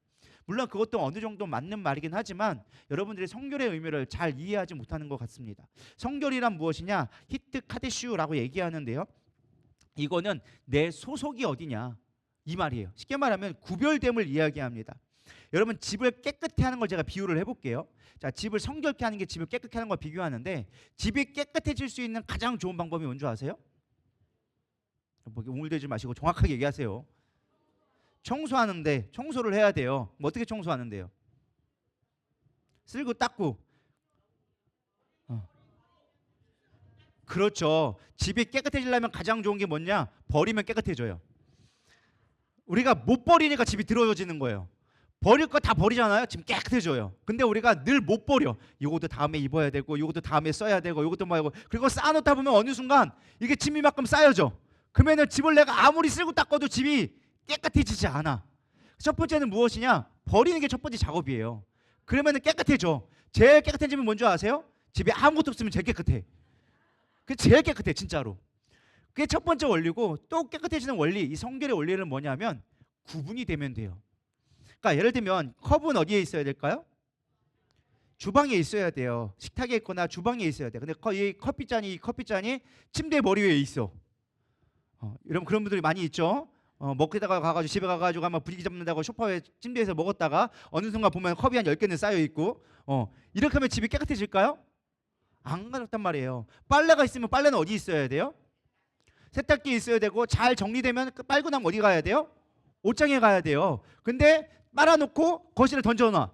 S1: 물론 그것도 어느 정도 맞는 말이긴 하지만 여러분들이 성결의 의미를 잘 이해하지 못하는 것 같습니다. 성결이란 무엇이냐? 히트 카데시우라고 얘기하는데요. 이거는 내 소속이 어디냐 이 말이에요. 쉽게 말하면 구별됨을 이야기합니다. 여러분 집을 깨끗게 하는 걸 제가 비유를 해볼게요. 자, 집을 성결케 하는 게 집을 깨끗게 하는 걸 비교하는데 집이 깨끗해질 수 있는 가장 좋은 방법이 뭔지 아세요? 뭐 웅울대지 마시고 정확하게 얘기하세요. 청소하는데 청소를 해야 돼요. 뭐 어떻게 청소하는데요? 쓸고 닦고. 그렇죠. 집이 깨끗해지려면 가장 좋은 게 뭐냐? 버리면 깨끗해져요. 우리가 못 버리니까 집이 더러워지는 거예요. 버릴 거 다 버리잖아요. 지금 깨끗해져요. 근데 우리가 늘 못 버려. 이것도 다음에 입어야 되고, 이것도 다음에 써야 되고, 이것도 뭐 하고, 그리고 쌓아놓다 보면 어느 순간 이게 짐이만큼 쌓여져. 그러면은 집을 내가 아무리 쓸고 닦아도 집이 깨끗해지지 않아. 첫 번째는 무엇이냐? 버리는 게 첫 번째 작업이에요. 그러면은 깨끗해져. 제일 깨끗한 집은 뭔지 아세요? 집에 아무것도 없으면 제일 깨끗해. 그 제일 깨끗해 진짜로. 그게 첫 번째 원리고, 또 깨끗해지는 원리, 이 성결의 원리는 뭐냐면 구분이 되면 돼요. 그러니까 예를 들면 컵은 어디에 있어야 될까요? 주방에 있어야 돼요. 식탁에 있거나 주방에 있어야 돼. 근데 이 커피잔이 침대 머리 위에 있어. 여러분 그런 분들이 많이 있죠. 먹다가 가가지고 집에 가가지고 아마 분위기 잡는다고 소파에 침대에서 먹었다가 어느 순간 보면 컵이 한 10개는 쌓여 있고, 이렇게 하면 집이 깨끗해질까요? 안 그렇단 말이에요. 빨래가 있으면 빨래는 어디 있어야 돼요? 세탁기에 있어야 되고, 잘 정리되면 빨고 나면 어디 가야 돼요? 옷장에 가야 돼요. 근데 빨아놓고 거실에 던져놔.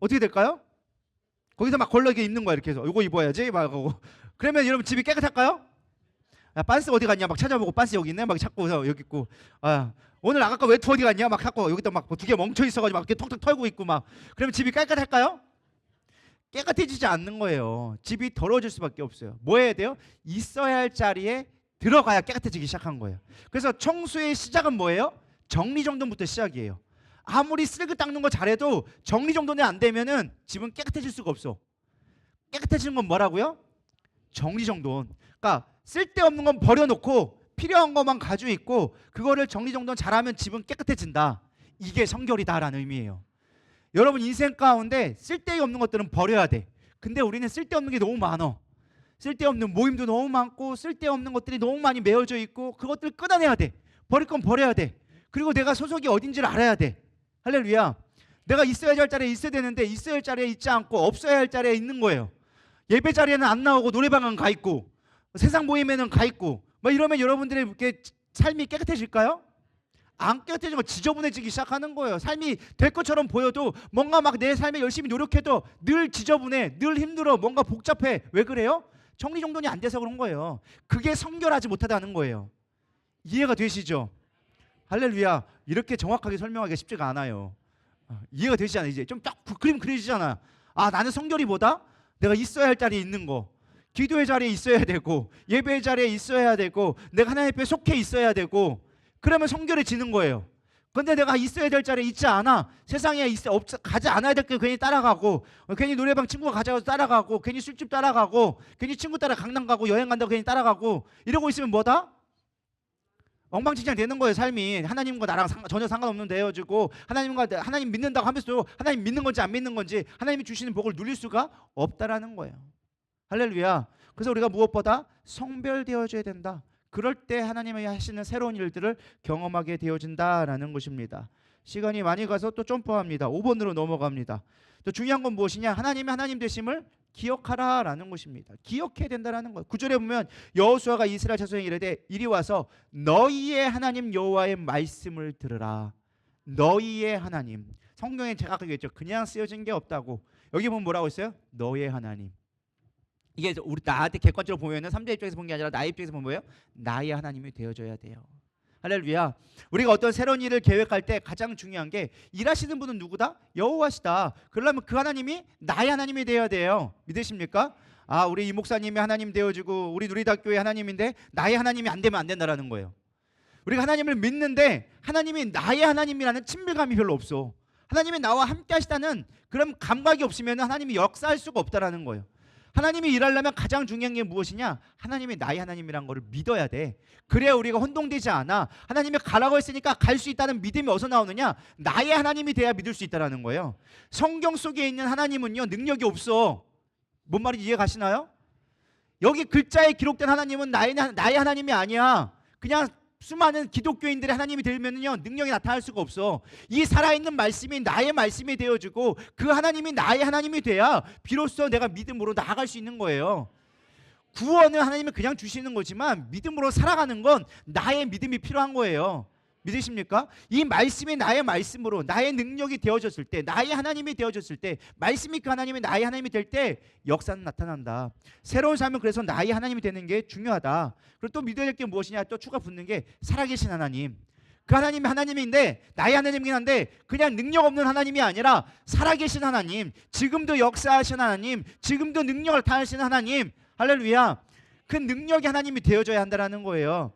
S1: 어떻게 될까요? 거기서 막 걸러게 입는 거야. 이렇게 해서 이거 입어야지 막 하고. 그러면 여러분 집이 깨끗할까요? 야, 빤스 어디 갔냐 막 찾아보고, 빤스 여기 있네 막 찾고, 여기 있고, 오늘 아까 거 외투 어디 갔냐 막 찾고, 여기다 막 두 개 멈춰 있어가지고 막 이렇게 톡톡 털고 있고 막. 그러면 집이 깨끗할까요? 깨끗해지지 않는 거예요. 집이 더러워질 수밖에 없어요. 뭐 해야 돼요? 있어야 할 자리에 들어가야 깨끗해지기 시작한 거예요. 그래서 청소의 시작은 뭐예요? 정리정돈부터 시작이에요. 아무리 쓸고 닦는 거 잘해도 정리정돈이 안 되면은 집은 깨끗해질 수가 없어. 깨끗해지는 건 뭐라고요? 정리정돈. 그러니까 쓸데없는 건 버려놓고 필요한 것만 가지고 있고, 그거를 정리정돈 잘하면 집은 깨끗해진다. 이게 성결이다라는 의미예요. 여러분 인생 가운데 쓸데없는 것들은 버려야 돼. 근데 우리는 쓸데없는 게 너무 많아. 쓸데없는 모임도 너무 많고, 쓸데없는 것들이 너무 많이 메어져 있고, 그것들을 끊어내야 돼. 버릴 건 버려야 돼. 그리고 내가 소속이 어딘지를 알아야 돼. 할렐루야. 내가 있어야 할 자리에 있어야 되는데 있어야 할 자리에 있지 않고 없어야 할 자리에 있는 거예요. 예배 자리에는 안 나오고 노래방은 가 있고 세상 모임에는 가 있고, 뭐 이러면 여러분들의 이렇게 삶이 깨끗해질까요? 안 깨끗해지고 지저분해지기 시작하는 거예요. 삶이 될 것처럼 보여도 뭔가 막 내 삶에 열심히 노력해도 늘 지저분해, 늘 힘들어, 뭔가 복잡해. 왜 그래요? 정리정돈이 안 돼서 그런 거예요. 그게 성결하지 못하다는 거예요. 이해가 되시죠? 할렐루야. 이렇게 정확하게 설명하기가 쉽지가 않아요. 이해가 되시잖아요. 이제 좀 딱 그림 그려지잖아. 나는 성결이 뭐다? 내가 있어야 할 자리에 있는 거, 기도의 자리에 있어야 되고, 예배의 자리에 있어야 되고, 내가 하나님 앞에 속해 있어야 되고, 그러면 성결해지는 거예요. 근데 내가 있어야 될 자리에 있지 않아. 세상에 가지 않아야 될 게 괜히 따라가고, 괜히 노래방 친구가 가자고 따라가고, 괜히 술집 따라가고, 괜히 친구 따라 강남 가고, 여행 간다고 괜히 따라가고, 이러고 있으면 뭐다? 엉망진창 되는 거예요. 삶이 하나님과 나랑 전혀 상관없는 데여지고, 하나님 믿는다고 하면서도 하나님 믿는 건지 안 믿는 건지, 하나님이 주시는 복을 누릴 수가 없다라는 거예요. 할렐루야. 그래서 우리가 무엇보다 성별되어져야 된다. 그럴 때 하나님이 하시는 새로운 일들을 경험하게 되어진다라는 것입니다. 시간이 많이 가서 또 점프합니다. 5번으로 넘어갑니다. 또 중요한 건 무엇이냐? 하나님이 하나님 되심을 기억하라라는 것입니다. 기억해야 된다라는 거예요. 9절에 보면 여호수아가 이스라엘 자손에게 이르되 이리 와서 너희의 하나님 여호와의 말씀을 들으라. 너희의 하나님. 성경에 제가 아까 얘기했죠. 그냥 쓰여진 게 없다고. 여기 보면 뭐라고 했어요? 너희의 하나님. 이게 우리 나한테 객관적으로 보면은 3자 입장에서 본 게 아니라 나의 입장에서 보면 뭐예요? 나의 하나님이 되어줘야 돼요. 할렐루야. 우리가 어떤 새로운 일을 계획할 때 가장 중요한 게, 일하시는 분은 누구다? 여호와시다. 그러려면 그 하나님이 나의 하나님이 되어야 돼요. 믿으십니까? 우리 이 목사님이 하나님 되어지고 우리 누리다교회 하나님인데 나의 하나님이 안 되면 안 된다라는 거예요. 우리가 하나님을 믿는데 하나님이 나의 하나님이라는 친밀감이 별로 없어. 하나님이 나와 함께 하시다는 그런 감각이 없으면 하나님이 역사할 수가 없다라는 거예요. 하나님이 일하려면 가장 중요한 게 무엇이냐? 하나님이 나의 하나님이란 거를 믿어야 돼. 그래야 우리가 혼동되지 않아. 하나님이 가라고 했으니까 갈 수 있다는 믿음이 어디서 나오느냐? 나의 하나님이 돼야 믿을 수 있다는 거예요. 성경 속에 있는 하나님은요, 능력이 없어. 뭔 말인지 이해 가시나요? 여기 글자에 기록된 하나님은 나의 하나님이 아니야. 그냥 수많은 기독교인들의 하나님이 되면요, 능력이 나타날 수가 없어. 이 살아있는 말씀이 나의 말씀이 되어지고 그 하나님이 나의 하나님이 돼야 비로소 내가 믿음으로 나아갈 수 있는 거예요. 구원은 하나님이 그냥 주시는 거지만 믿음으로 살아가는 건 나의 믿음이 필요한 거예요. 믿으십니까? 이 말씀이 나의 말씀으로 나의 능력이 되어졌을 때, 나의 하나님이 되어졌을 때, 말씀이 그 하나님이 나의 하나님이 될 때 역사는 나타난다. 새로운 삶은 그래서 나의 하나님이 되는 게 중요하다. 그리고 또 믿어야 될 게 무엇이냐, 또 추가 붙는 게 살아계신 하나님. 그 하나님이 하나님인데, 나의 하나님이긴 한데 그냥 능력 없는 하나님이 아니라 살아계신 하나님, 지금도 역사하신 하나님, 지금도 능력을 다하시는 하나님. 할렐루야. 그 능력이 하나님이 되어져야 한다는 거예요.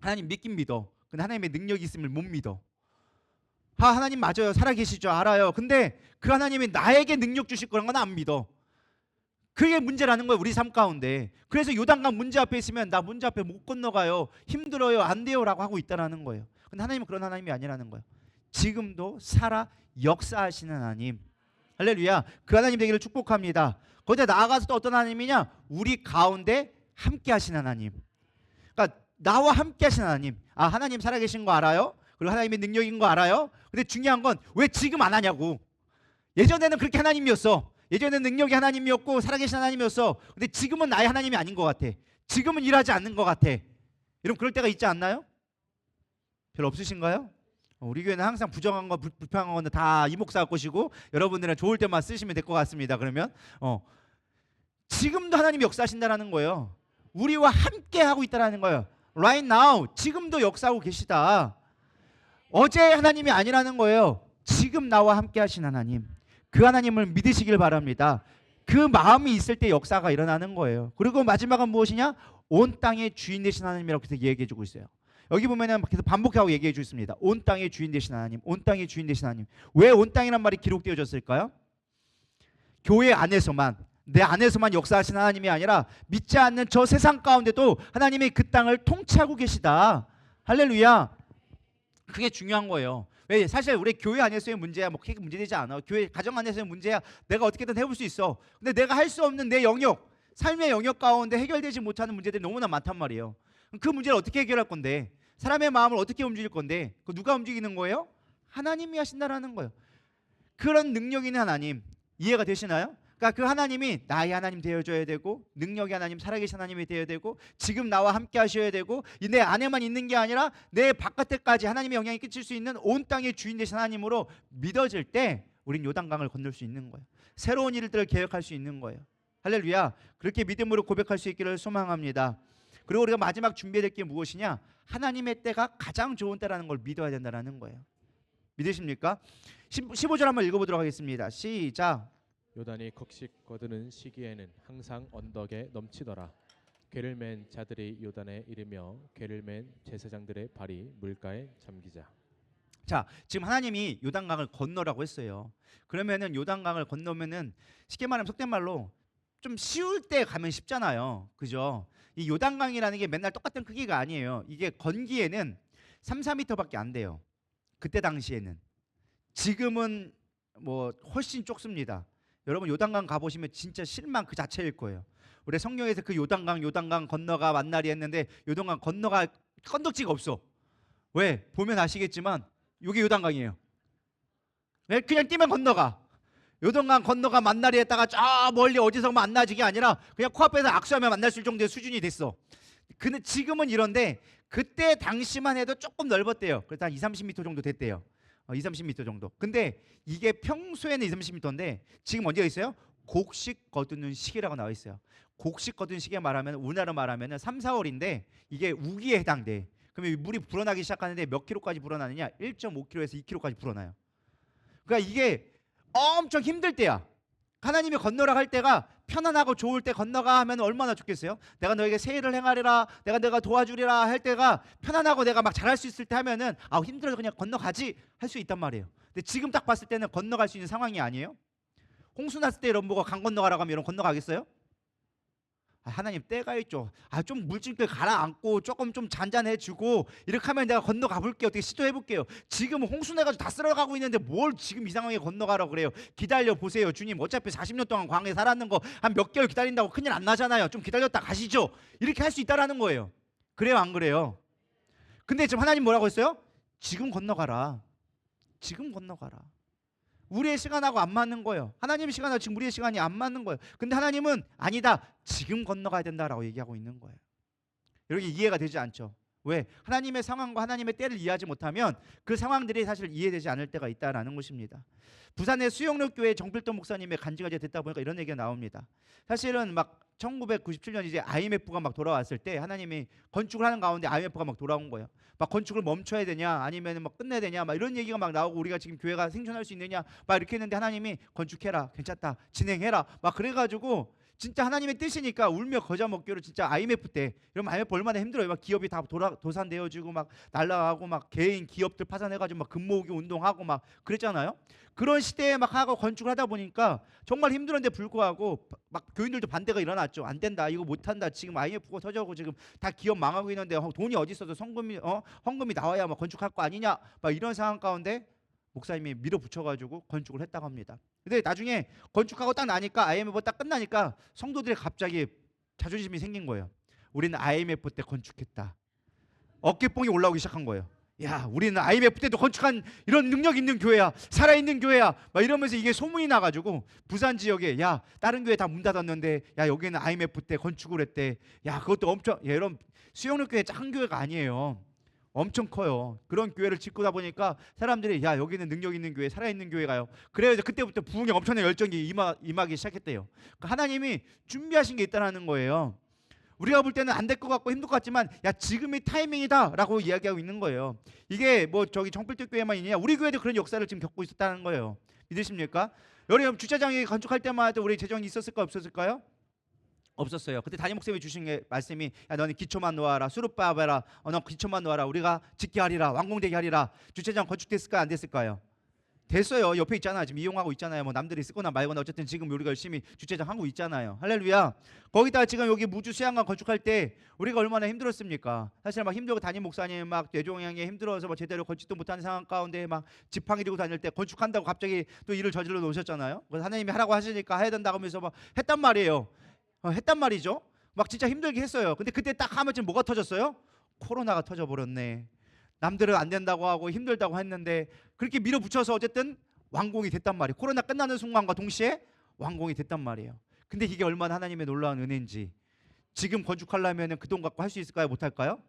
S1: 하나님 믿긴 믿어. 근데 하나님의 능력이 있음을 못 믿어. 하나님 맞아요. 살아계시죠. 알아요. 근데 그 하나님이 나에게 능력 주실 거란 건 안 믿어. 그게 문제라는 거예요. 우리 삶 가운데. 그래서 요단강 문제 앞에 있으면 나 문제 앞에 못 건너가요. 힘들어요. 안 돼요. 라고 하고 있다는 거예요. 근데 하나님은 그런 하나님이 아니라는 거예요. 지금도 살아 역사하시는 하나님. 할렐루야. 그 하나님 되기를 축복합니다. 거기에 나아가서 또 어떤 하나님이냐, 우리 가운데 함께 하시는 하나님. 그러니까 나와 함께 하시는 하나님. 하나님 살아계신 거 알아요? 그리고 하나님의 능력인 거 알아요? 근데 중요한 건 왜 지금 안 하냐고. 예전에는 그렇게 하나님이었어. 예전에는 능력이 하나님이었고 살아계신 하나님이었어. 근데 지금은 나의 하나님이 아닌 것 같아. 지금은 일하지 않는 것 같아. 여러분 그럴 때가 있지 않나요? 별로 없으신가요? 우리 교회는 항상 부정한 거 불평한 거는 다 이목사 것이고, 여러분들은 좋을 때만 쓰시면 될 것 같습니다. 그러면 지금도 하나님이 역사하신다는 거예요. 우리와 함께 하고 있다는 거예요. Right now, 지금도 역사하고 계시다. 어제 하나님이 아니라는 거예요. 지금 나와 함께 하신 하나님. 그 하나님을 믿으시길 바랍니다. 그 마음이 있을 때 역사가 일어나는 거예요. 그리고 마지막은 무엇이냐? 온 땅의 주인 되신 하나님이라고 계속 얘기해 주고 있어요. 여기 보면은 계속 반복하고 얘기해 주고 있습니다. 온 땅의 주인 되신 하나님, 온 땅의 주인 되신 하나님. 왜 온 땅이란 말이 기록되어졌을까요? 교회 안에서만, 내 안에서만 역사하시는 하나님이 아니라 믿지 않는 저 세상 가운데도 하나님이 그 땅을 통치하고 계시다. 할렐루야. 그게 중요한 거예요. 왜? 사실 우리 교회 안에서의 문제야 뭐 크게 문제되지 않아. 교회 가정 안에서의 문제야 내가 어떻게든 해볼 수 있어. 근데 내가 할 수 없는 내 영역, 삶의 영역 가운데 해결되지 못하는 문제들이 너무나 많단 말이에요. 그 문제를 어떻게 해결할 건데? 사람의 마음을 어떻게 움직일 건데? 그 누가 움직이는 거예요? 하나님이 하신다라는 거예요. 그런 능력 있는 하나님, 이해가 되시나요? 그러니까 그 하나님이 나의 하나님 되어줘야 되고, 능력의 하나님, 살아계신 하나님이 되어야 되고, 지금 나와 함께 하셔야 되고, 내 안에만 있는 게 아니라 내 바깥에까지 하나님의 영향이 끼칠 수 있는 온 땅의 주인 되신 하나님으로 믿어질 때 우린 요단강을 건널 수 있는 거예요. 새로운 일들을 계획할 수 있는 거예요. 할렐루야. 그렇게 믿음으로 고백할 수 있기를 소망합니다. 그리고 우리가 마지막 준비해야 될 게 무엇이냐? 하나님의 때가 가장 좋은 때라는 걸 믿어야 된다는 거예요. 믿으십니까? 15절 한번 읽어보도록 하겠습니다. 시작.
S3: 요단이 곡식 거두는 시기에는 항상 언덕에 넘치더라. 궤를 맨 자들이 요단에 이르며 궤를 맨 제사장들의 발이 물가에 잠기자.
S1: 자, 지금 하나님이 요단강을 건너라고 했어요. 그러면은 요단강을 건너면은 쉽게 말하면 속된 말로 좀 쉬울 때 가면 쉽잖아요. 그죠? 이 요단강이라는 게 맨날 똑같은 크기가 아니에요. 이게 건기에는 3, 4m밖에 안 돼요. 그때 당시에는. 지금은 뭐 훨씬 좁습니다. 여러분 요단강 가보시면 진짜 실망 그 자체일 거예요. 우리 성경에서 그 요단강 건너가 만나리 했는데 요단강 건너가 건덕지가 없어. 왜? 보면 아시겠지만 이게 요단강이에요. 그냥 뛰면 건너가. 요단강 건너가 만나리 했다가 저 멀리 어디서 만나지게 아니라 그냥 코앞에서 악수하면 만날 수 있을 정도의 수준이 됐어. 근데 지금은 이런데 그때 당시만 해도 조금 넓었대요. 그래서 한 2, 30m 정도 됐대요. 2, 30m 정도. 근데 이게 평소에는 2, 30m인데 지금 언제가 있어요? 곡식 거두는 시기라고 나와 있어요. 곡식 거두는 시기에 말하면 우리나라 말하면 3, 4월인데 이게 우기에 해당돼. 그러면 물이 불어나기 시작하는데 몇 킬로까지 불어나느냐? 1.5km에서 2km까지 불어나요. 그러니까 이게 엄청 힘들 때야. 하나님이 건너라 할 때가 편안하고 좋을 때 건너가 하면 얼마나 좋겠어요? 내가 너에게 세일을 행하리라, 내가 도와주리라 할 때가 편안하고 내가 막 잘할 수 있을 때 하면은 힘들어서 그냥 건너가지 할 수 있단 말이에요. 근데 지금 딱 봤을 때는 건너갈 수 있는 상황이 아니에요. 홍수 났을 때 이런 보고 강 건너가라고 하면 이런 건너가겠어요? 하나님 때가 있죠. 좀 물질들 가라앉고 조금 좀 잔잔해지고 이렇게 하면 내가 건너가 볼게요. 어떻게 시도해 볼게요. 지금 홍수 내가지고 다 쓸어가고 있는데 뭘 지금 이 상황에 건너가라고 그래요. 기다려 보세요. 주님 어차피 40년 동안 광야에 살았는 거 한 몇 개월 기다린다고 큰일 안 나잖아요. 좀 기다렸다 가시죠. 이렇게 할 수 있다라는 거예요. 그래요 안 그래요? 근데 지금 하나님 뭐라고 했어요? 지금 건너가라. 지금 건너가라. 우리의 시간하고 안 맞는 거예요. 하나님의 시간하고 지금 우리의 시간이 안 맞는 거예요. 근데 하나님은 아니다. 지금 건너가야 된다라고 얘기하고 있는 거예요. 여러분 이해가 되지 않죠? 왜? 하나님의 상황과 하나님의 때를 이해하지 못하면 그 상황들이 사실 이해되지 않을 때가 있다라는 것입니다. 부산의 수영록 교회 정필돈 목사님의 간증을 이제 듣다 보니까 이런 얘기가 나옵니다. 사실은 막 1997년 이제 IMF가 막 돌아왔을 때 하나님이 건축을 하는 가운데 IMF가 막 돌아온 거예요. 막 건축을 멈춰야 되냐 아니면 막 끝내야 되냐 막 이런 얘기가 막 나오고 우리가 지금 교회가 생존할 수 있느냐 막 이렇게 했는데 하나님이 건축해라 괜찮다 진행해라 막 그래가지고 진짜 하나님의 뜻이니까 울며 거저 먹기로 진짜 IMF 때 이러면 IMF 얼마나 힘들어요. 막 기업이 다 도산되어지고 막 날라가고 막 개인 기업들 파산해가지고 막 금모으기 운동하고 막 그랬잖아요. 그런 시대에 막 하고 건축을 하다 보니까 정말 힘들었는데 불구하고 막 교인들도 반대가 일어났죠. 안 된다 이거 못한다 지금 IMF가 터져고 지금 다 기업 망하고 있는데 돈이 어디 있어도 헌금이 나와야 막 건축할 거 아니냐 막 이런 상황 가운데 목사님이 밀어붙여가지고 건축을 했다고 합니다. 근데 나중에 건축하고 딱 나니까 IMF 딱 끝나니까 성도들이 갑자기 자존심이 생긴 거예요. 우리는 IMF 때 건축했다. 어깨뽕이 올라오기 시작한 거예요. 야, 우리는 IMF 때도 건축한 이런 능력 있는 교회야, 살아있는 교회야, 막 이러면서 이게 소문이 나가지고 부산 지역에 야 다른 교회 다 문 닫았는데 야 여기는 IMF 때 건축을 했대. 야 그것도 엄청 여러분 수영록 교회 작은 교회가 아니에요. 엄청 커요. 그런 교회를 짓고다 보니까 사람들이 야 여기는 능력 있는 교회, 살아있는 교회가요. 그래서 그때부터 부흥에 엄청난 열정이 임하기 시작했대요. 그러니까 하나님이 준비하신 게 있다는 거예요. 우리가 볼 때는 안 될 것 같고 힘들 것 같지만 야 지금이 타이밍이다라고 이야기하고 있는 거예요. 이게 뭐 저기 정필도 교회만 있냐? 우리 교회도 그런 역사를 지금 겪고 있었다는 거예요. 믿으십니까? 여러분 주차장에 건축할 때마다 우리 재정이 있었을까 없었을까요? 없었어요. 그때 담임 목사님이 주신 게 말씀이 야 너는 기초만 놓아라 수르밥 해라 너 기초만 놓아라 우리가 짓게 하리라 완공되게 하리라. 주차장 건축됐을까요 안 됐을까요? 됐어요. 옆에 있잖아. 지금 이용하고 있잖아요. 뭐 남들이 쓰거나 말거나 어쨌든 지금 우리가 열심히 주차장 하고 있잖아요. 할렐루야. 거기다 지금 여기 무주 수양관 건축할 때 우리가 얼마나 힘들었습니까? 사실 막 힘들고 담임 목사님 막 뇌종양에 힘들어서 뭐 제대로 건축도 못하는 상황 가운데 막 지팡이 들고 다닐 때 건축한다고 갑자기 또 일을 저질러 놓으셨잖아요. 그래서 하나님이 하라고 하시니까 해야 된다고 하면서 막 했단 말이에요. 했단 말이죠. 막 진짜 힘들게 했어요. 근데 그때 딱 하면 지금 뭐가 터졌어요? 코로나가 터져버렸네. 남들은 안 된다고 하고 힘들다고 했는데 그렇게 밀어붙여서 어쨌든 완공이 됐단 말이에요. 코로나 끝나는 순간과 동시에 완공이 됐단 말이에요. 근데 이게 얼마나 하나님의 놀라운 은혜인지. 지금 건축하려면 그 돈 갖고 할 수 있을까요? 못할까요?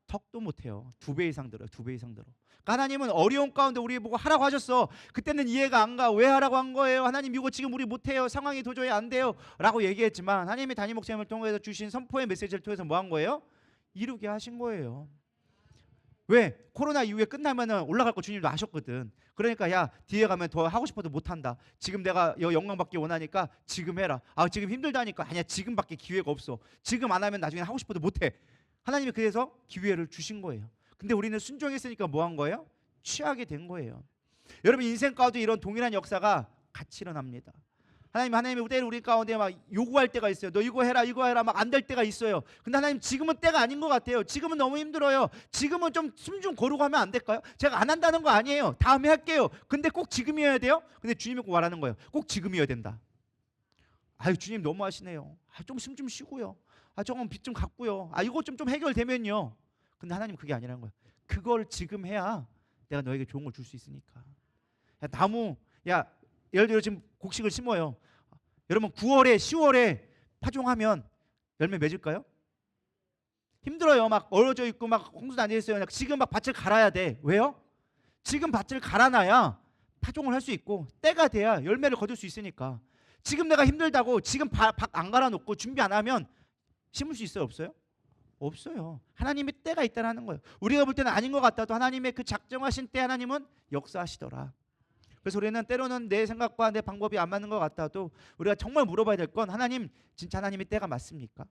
S1: 턱도 못해요. 2배 이상 들어요. 2배 이상 들어. 그러니까 하나님은 어려운 가운데 우리 보고 하라고 하셨어. 그때는 이해가 안 가. 왜 하라고 한 거예요? 하나님 이거 지금 우리 못해요. 상황이 도저히 안 돼요. 라고 얘기했지만 하나님이 담임 목사님을 통해서 주신 선포의 메시지를 통해서 뭐 한 거예요? 이루게 하신 거예요. 왜? 코로나 이후에 끝나면 올라갈 거 주님도 아셨거든. 그러니까 야 뒤에 가면 더 하고 싶어도 못한다. 지금 내가 영광 받기 원하니까 지금 해라. 아 지금 힘들다니까 아니야 지금밖에 기회가 없어. 지금 안 하면 나중에 하고 싶어도 못해. 하나님이 그래서 기회를 주신 거예요. 근데 우리는 순종했으니까 뭐 한 거예요? 취하게 된 거예요. 여러분 인생 가운데 이런 동일한 역사가 같이 일어납니다. 하나님이 때로 우리 가운데 막 요구할 때가 있어요. 너 이거 해라 막 안 될 때가 있어요. 근데 하나님 지금은 때가 아닌 것 같아요. 지금은 너무 힘들어요. 지금은 좀 숨 좀 고르고 하면 안 될까요? 제가 안 한다는 거 아니에요. 다음에 할게요. 근데 꼭 지금이어야 돼요? 근데 주님이 꼭 말하는 거예요. 꼭 지금이어야 된다. 아유 주님 너무 하시네요. 좀 숨 좀 쉬고요. 조금 빚 좀 갚고요. 이거 좀 해결되면요. 근데 하나님 그게 아니라는 거예요. 그걸 지금 해야 내가 너에게 좋은 걸 줄 수 있으니까. 야 나무 예를 들어 지금 곡식을 심어요. 여러분 9월에 10월에 파종하면 열매 맺을까요? 힘들어요. 막 얼어져 있고 막 홍수도 안 돼 있어요. 지금 막 밭을 갈아야 돼. 왜요? 지금 밭을 갈아놔야 파종을 할 수 있고 때가 돼야 열매를 거둘 수 있으니까. 지금 내가 힘들다고 지금 밭 안 갈아놓고 준비 안 하면 심을 수 있어요? 없어요? 없어요. 하나님의 때가 있다는 거예요. 우리가 볼 때는 아닌 것 같아도 하나님의 그 작정하신 때 하나님은 역사하시더라. 그래서 우리는 때로는 내 생각과 내 방법이 안 맞는 것 같아도 우리가 정말 물어봐야 될 건 하나님 진짜 하나님의 때가 맞습니까?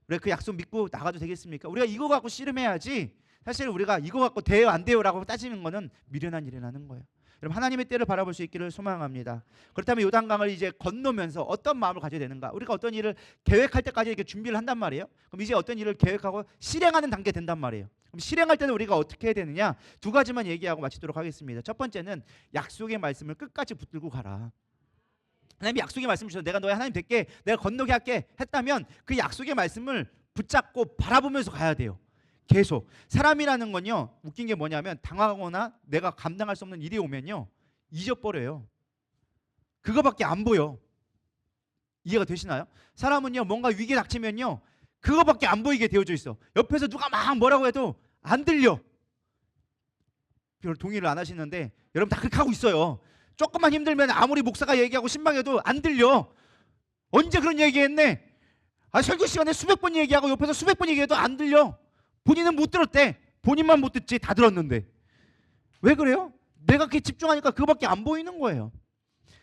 S1: 우리가 그 약속 믿고 나가도 되겠습니까? 우리가 이거 갖고 씨름해야지 사실 우리가 이거 갖고 돼요 안 돼요 라고 따지는 거는 미련한 일이라는 거예요. 여러분 하나님의 때를 바라볼 수 있기를 소망합니다. 그렇다면 요단강을 이제 건너면서 어떤 마음을 가져야 되는가? 우리가 어떤 일을 계획할 때까지 이렇게 준비를 한단 말이에요. 그럼 이제 어떤 일을 계획하고 실행하는 단계 된단 말이에요. 그럼 실행할 때는 우리가 어떻게 해야 되느냐? 2가지만 얘기하고 마치도록 하겠습니다. 첫 번째는 약속의 말씀을 끝까지 붙들고 가라. 하나님이 약속의 말씀을 주셔서 내가 너의 하나님 될게, 내가 건너게 할게 했다면 그 약속의 말씀을 붙잡고 바라보면서 가야 돼요. 계속. 사람이라는 건요 웃긴 게 뭐냐면 당하거나 내가 감당할 수 없는 일이 오면요 잊어버려요. 그거밖에 안 보여. 이해가 되시나요? 사람은요 뭔가 위기에 닥치면요 그거밖에 안 보이게 되어져 있어. 옆에서 누가 막 뭐라고 해도 안 들려. 별 동의를 안 하시는데 여러분 다 그렇게 하고 있어요. 조금만 힘들면 아무리 목사가 얘기하고 신방해도 안 들려. 언제 그런 얘기했네? 설교 시간에 수백 번 얘기하고 옆에서 수백 번 얘기해도 안 들려. 본인은 못 들었대. 본인만 못 듣지 다 들었는데. 왜 그래요? 내가 그렇게 집중하니까 그거밖에 안 보이는 거예요.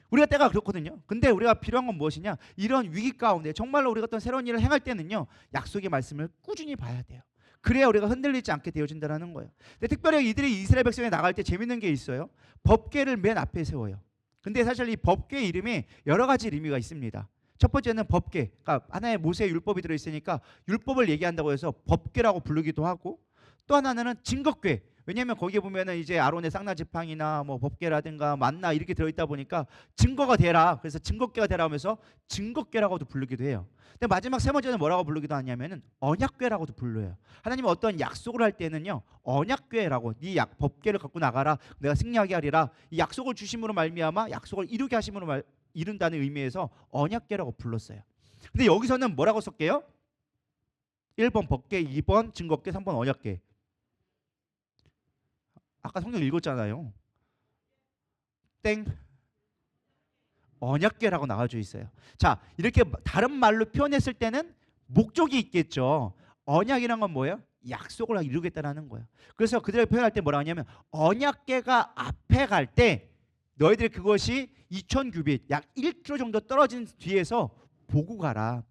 S1: 우리가 때가 그렇거든요. 근데 우리가 필요한 건 무엇이냐? 이런 위기 가운데 정말로 우리가 어떤 새로운 일을 행할 때는요, 약속의 말씀을 꾸준히 봐야 돼요. 그래야 우리가 흔들리지 않게 되어진다는 거예요. 근데 특별히 이들이 이스라엘 백성에 나갈 때 재밌는 게 있어요. 법궤를 맨 앞에 세워요. 근데 사실 이 법궤 이름이 여러 가지 의미가 있습니다. 첫 번째는 법궤, 그러니까 하나의 모세의 율법이 들어있으니까 율법을 얘기한다고 해서 법궤라고 부르기도 하고, 또 하나는 증거궤. 왜냐하면 거기에 보면은 이제 아론의 쌍나 지팡이나 뭐 법궤라든가 만나 이렇게 들어있다 보니까 증거가 되라. 그래서 증거궤가 되라 하면서 증거궤라고도 부르기도 해요. 근데 마지막 세 번째는 뭐라고 부르기도 하냐면은 언약궤라고도 불러요. 하나님은 어떤 약속을 할 때는요, 언약궤라고, 네 법궤를 갖고 나가라. 내가 승리하게 하리라. 이 약속을 주심으로 말미암아 약속을 이루게 하심으로 이룬다는 의미에서 언약궤라고 불렀어요. 근데 여기서는 뭐라고 썼게요? 1번 법궤, 2번 증거궤, 3번 언약궤. 아까 성경 읽었잖아요. 땡. 언약궤라고 나와져 있어요. 자, 이렇게 다른 말로 표현했을 때는 목적이 있겠죠. 언약이란 건 뭐예요? 약속을 이루겠다라는 거예요. 그래서 그들을 표현할 때 뭐라 하냐면 언약궤가 앞에 갈 때 너희들 그것이 2000규빗 약 1km 정도 떨어진 뒤에서 보고 가라.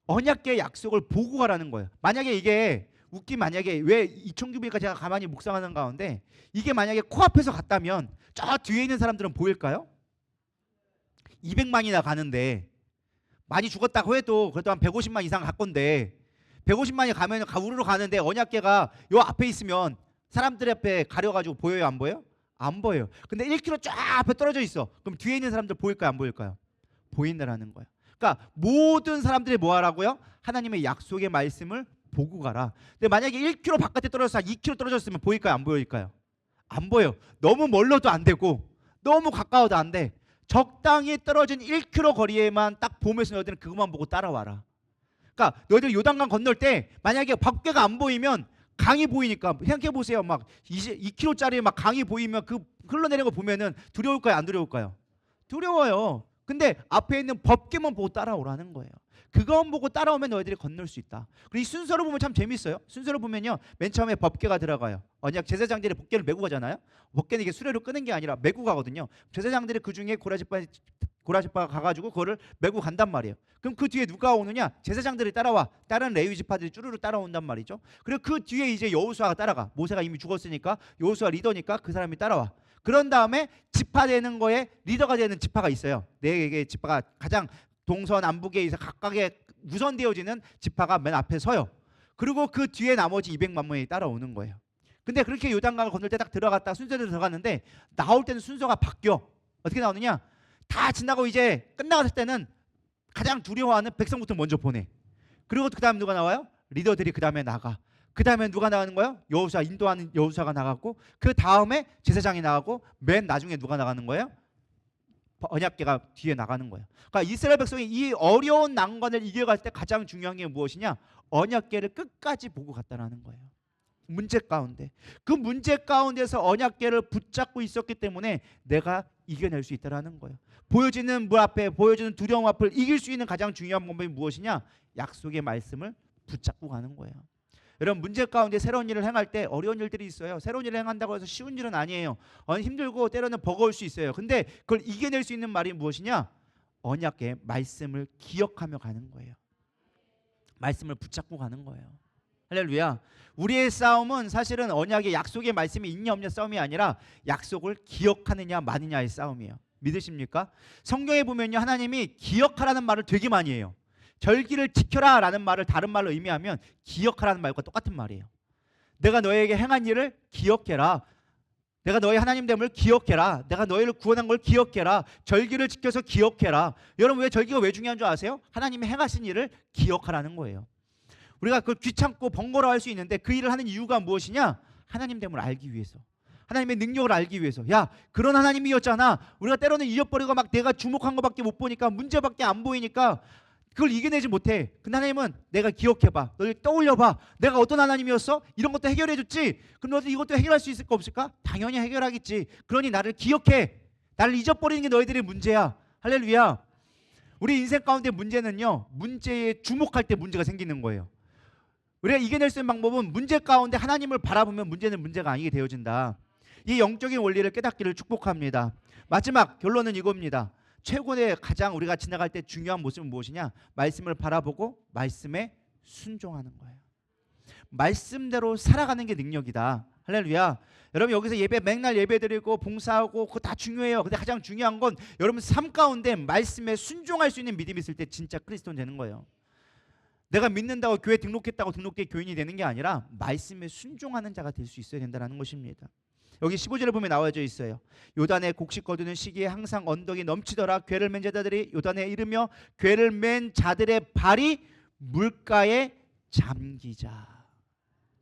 S1: 언약궤의 약속을 보고 가라는 거예요. 만약에 이게 만약에 왜 2000규빗까지 제가 가만히 묵상하는 가운데 이게 만약에 코앞에서 갔다면 저 뒤에 있는 사람들은 보일까요? 200만이나 가는데 많이 죽었다고 해도 그래도 한 150만 이상 갈 건데 150만이 가면 우르르 가는데 언약궤가 요 앞에 있으면 사람들 앞에 가려가지고 보여요, 안 보여요? 안 보여요. 근데 1km 쫙 앞에 떨어져 있어. 그럼 뒤에 있는 사람들 보일까요, 안 보일까요? 보인다라는 거예요. 그러니까 모든 사람들이 뭐 하라고요? 하나님의 약속의 말씀을 보고 가라. 근데 만약에 1km 바깥에 떨어져서 2km 떨어졌으면 보일까요, 안 보일까요? 안 보여. 너무 멀어도 안 되고 너무 가까워도 안 돼. 적당히 떨어진 1km 거리에만 딱 보면서 너희들은 그것만 보고 따라와라. 그러니까 너희들 요단강 건널 때 만약에 밖에가 안 보이면 강이 보이니까 생각해 보세요. 막 2km짜리 막 강이 보이면 그 흘러내리는 거 보면은 두려울까요, 안 두려울까요? 두려워요. 근데 앞에 있는 법궤만 보고 따라오라는 거예요. 그것만 보고 따라오면 너희들이 건널 수 있다. 그리고 이 순서를 보면 참 재밌어요. 순서를 보면요, 맨 처음에 법궤가 들어가요. 언약 제사장들이 법궤를 메고 가잖아요. 법궤는 이게 수레로 끄는 게 아니라 메고 가거든요. 제사장들이 그 중에 고라지파가 가가지고 그거를 메고 간단 말이에요. 그럼 그 뒤에 누가 오느냐? 제사장들이 따라와. 다른 레위 지파들이 쭈루루 따라온단 말이죠. 그리고 그 뒤에 이제 여호수아가 따라가. 모세가 이미 죽었으니까 여호수아 리더니까 그 사람이 따라와. 그런 다음에 지파 되는 거에 리더가 되는 지파가 있어요. 네 개의 지파가 가장 동서남북에 있어 각각의 우선되어지는 지파가 맨 앞에 서요. 그리고 그 뒤에 나머지 200만 명이 따라오는 거예요. 근데 그렇게 요단강을 건널 때 딱 들어갔다 순서대로 들어갔는데 나올 때는 순서가 바뀌어. 어떻게 나오느냐? 다 지나고 이제 끝나갔을 때는 가장 두려워하는 백성부터 먼저 보내. 그리고 그 다음 누가 나와요? 리더들이 그 다음에 나가. 그 다음에 누가 나가는 거예요? 여호수아, 인도하는 여호수아가 나갔고, 그 다음에 제사장이 나가고, 맨 나중에 누가 나가는 거예요? 언약궤가 뒤에 나가는 거예요. 그러니까 이스라엘 백성이 이 어려운 난관을 이겨갈 때 가장 중요한 게 무엇이냐? 언약궤를 끝까지 보고 갔다라는 거예요. 문제 가운데, 그 문제 가운데서 언약궤를 붙잡고 있었기 때문에 내가 이겨낼 수 있다라는 거예요. 보여지는 물 앞에, 보여지는 두려움 앞을 이길 수 있는 가장 중요한 방법이 무엇이냐? 약속의 말씀을 붙잡고 가는 거예요. 여러분, 문제 가운데 새로운 일을 행할 때 어려운 일들이 있어요. 새로운 일을 행한다고 해서 쉬운 일은 아니에요. 힘들고 때로는 버거울 수 있어요. 근데 그걸 이겨낼 수 있는 말이 무엇이냐? 언약의 말씀을 기억하며 가는 거예요. 말씀을 붙잡고 가는 거예요. 할렐루야. 우리의 싸움은 사실은 언약의 약속의 말씀이 있냐 없냐 싸움이 아니라 약속을 기억하느냐 마느냐의 싸움이에요. 믿으십니까? 성경에 보면요, 하나님이 기억하라는 말을 되게 많이 해요. 절기를 지켜라 라는 말을 다른 말로 의미하면 기억하라는 말과 똑같은 말이에요. 내가 너에게 행한 일을 기억해라. 내가 너의 하나님 됨을 기억해라. 내가 너희를 구원한 걸 기억해라. 절기를 지켜서 기억해라. 여러분, 왜 절기가 왜 중요한 줄 아세요? 하나님이 행하신 일을 기억하라는 거예요. 우리가 그 귀찮고 번거로워 할 수 있는데 그 일을 하는 이유가 무엇이냐? 하나님 됨을 알기 위해서, 하나님의 능력을 알기 위해서. 야, 그런 하나님이었잖아. 우리가 때로는 잊어버리고 막 내가 주목한 것밖에 못 보니까, 문제밖에 안 보이니까 그걸 이겨내지 못해. 근데 하나님은 내가 기억해봐, 너를 떠올려봐, 내가 어떤 하나님이었어? 이런 것도 해결해줬지. 그럼 너도 이것도 해결할 수 있을까 없을까? 당연히 해결하겠지. 그러니 나를 기억해. 나를 잊어버리는 게 너희들의 문제야. 할렐루야. 우리 인생 가운데 문제는요, 문제에 주목할 때 문제가 생기는 거예요. 우리가 이겨낼 수 있는 방법은 문제 가운데 하나님을 바라보면 문제는 문제가 아니게 되어진다. 이 영적인 원리를 깨닫기를 축복합니다. 마지막 결론은 이겁니다. 최고의 가장 우리가 지나갈 때 중요한 모습은 무엇이냐? 말씀을 바라보고 말씀에 순종하는 거예요. 말씀대로 살아가는 게 능력이다. 할렐루야. 여러분 여기서 예배 맨날 예배드리고 봉사하고 그거 다 중요해요. 근데 가장 중요한 건 여러분 삶 가운데 말씀에 순종할 수 있는 믿음이 있을 때 진짜 그리스도인 되는 거예요. 내가 믿는다고 교회 등록했다고 등록계 교인이 되는 게 아니라 말씀에 순종하는 자가 될 수 있어야 된다는 것입니다. 여기 15절에 보면 나와져 있어요. 요단에 곡식 거두는 시기에 항상 언덕이 넘치더라. 궤를 맨 자들이 요단에 이르며 궤를 맨 자들의 발이 물가에 잠기자.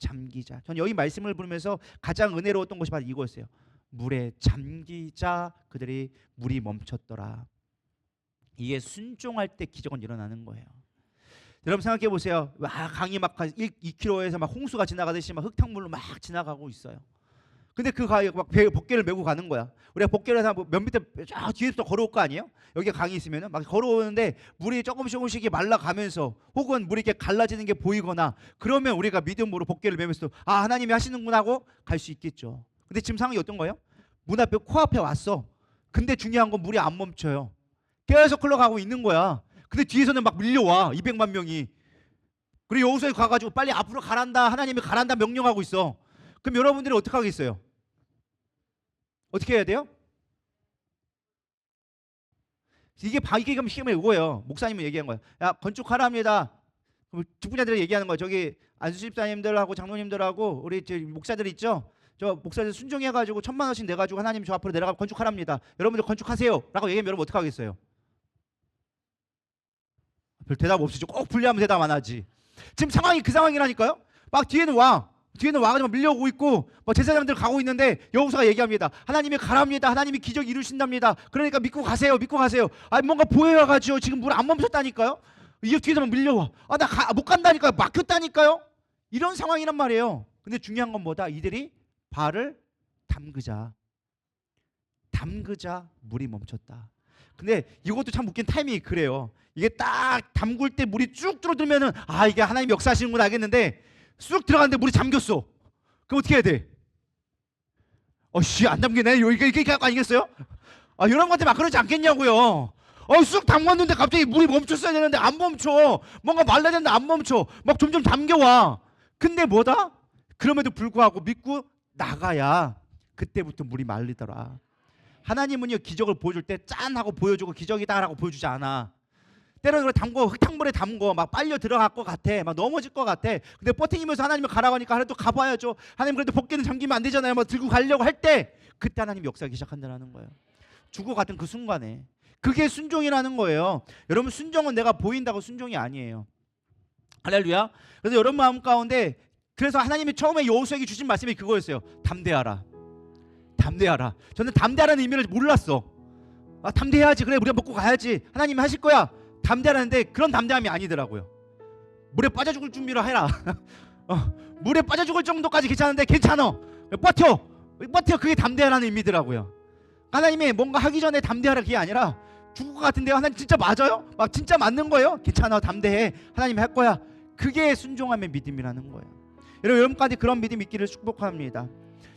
S1: 저는 여기 말씀을 보면서 가장 은혜로웠던 것이 바로 이거였어요. 물에 잠기자 그들이 물이 멈췄더라. 이게 순종할 때 기적은 일어나는 거예요. 여러분 생각해 보세요. 강이 막 2km에서 막 홍수가 지나가듯이 막 흙탕물로 막 지나가고 있어요. 근데 그 강이 막 복개를 메고 가는 거야. 우리가 복개를 해서 몇 미터 저 뒤에부터 걸어올 거 아니에요? 여기 강이 있으면은 막 걸어오는데 물이 조금씩 말라가면서 혹은 물이 이렇게 갈라지는 게 보이거나 그러면 우리가 믿음으로 복개를 메면서 아 하나님이 하시는구나 하고 갈 수 있겠죠. 근데 지금 상황이 어떤 거예요? 문 앞에 코앞에 왔어. 근데 중요한 건 물이 안 멈춰요. 계속 흘러가고 있는 거야. 근데 뒤에서는 막 밀려와 200만 명이. 그리고 여호수아에 가가지고 빨리 앞으로 가란다. 하나님이 가란다 명령하고 있어. 그럼 여러분들이 어떻게 하겠어요? 어떻게 해야 돼요? 이게 그럼 힘을 이거예요. 목사님은 얘기한 거예요. 야 건축하랍니다. 직분자들이 얘기하는 거예요. 저기 안수 집사님들하고 장로님들하고 우리 목사들 있죠. 저 목사들 순종해가지고 1,000만 원씩 내가지고 하나님 저 앞으로 내려가 건축하랍니다. 여러분들 건축하세요라고 얘기하면 여러분 어떻게 하겠어요? 별 대답 없이 꼭 분리하면 대답 안 하지. 지금 상황이 그 상황이라니까요. 막 뒤에는 와가지고 밀려오고 있고 막 제사장들 가고 있는데 여호수아가 얘기합니다. 하나님이 가랍니다. 하나님이 기적 이루신답니다. 그러니까 믿고 가세요. 아 뭔가 보여가지고 지금 물 안 멈췄다니까요. 이 뒤에서 막 밀려와. 나 못 간다니까요. 막혔다니까요. 이런 상황이란 말이에요. 근데 중요한 건 뭐다? 이들이 발을 담그자 물이 멈췄다. 근데 이것도 참 웃긴 타이밍이 그래요. 이게 딱 담글 때 물이 쭉 들어들면은 아 이게 하나님 역사하시는구나 알겠는데 쑥 들어갔는데 물이 잠겼어. 그럼 어떻게 해야 돼? 안 담기네. 이게 아니겠어요? 여러분한테 막 그러지 않겠냐고요. 쑥 담갔는데 갑자기 물이 멈췄어야 되는데 안 멈춰. 뭔가 말라야 되는데 안 멈춰. 막 점점 잠겨와. 근데 뭐다? 그럼에도 불구하고 믿고 나가야 그때부터 물이 말리더라. 하나님은요 기적을 보여줄 때 짠 하고 보여주고 기적이다라고 보여주지 않아. 때로는 흙탕물에 담궈 막 빨려 들어갈 것 같아. 막 넘어질 것 같아. 근데 버팅이면서 하나님을 가라고 하니까 그래도 가봐야죠. 하나님 그래도 복귀는 잠기면 안 되잖아요. 막 들고 가려고 할 때 그때 하나님 역사하기 시작한다는 거예요. 죽어 같은 그 순간에. 그게 순종이라는 거예요. 여러분 순종은 내가 보인다고 순종이 아니에요. 할렐루야. 그래서 여러분 마음 가운데 그래서 하나님이 처음에 여호수아에게 주신 말씀이 그거였어요. 담대하라. 저는 담대하라는 의미를 몰랐어. 담대해야지. 그래 우리가 먹고 가야지. 하나님이 하실 거야. 담대하라는데 그런 담대함이 아니더라고요. 물에 빠져 죽을 준비를 해라. 물에 빠져 죽을 정도까지 괜찮은데 괜찮아. 버텨. 그게 담대하라는 의미더라고요. 하나님이 뭔가 하기 전에 담대하라 그게 아니라 죽을 것 같은데요. 하나님 진짜 맞아요? 막 진짜 맞는 거예요? 괜찮아 담대해. 하나님이 할 거야. 그게 순종함의 믿음이라는 거예요. 여러분까지 그런 믿음 있기를 축복합니다.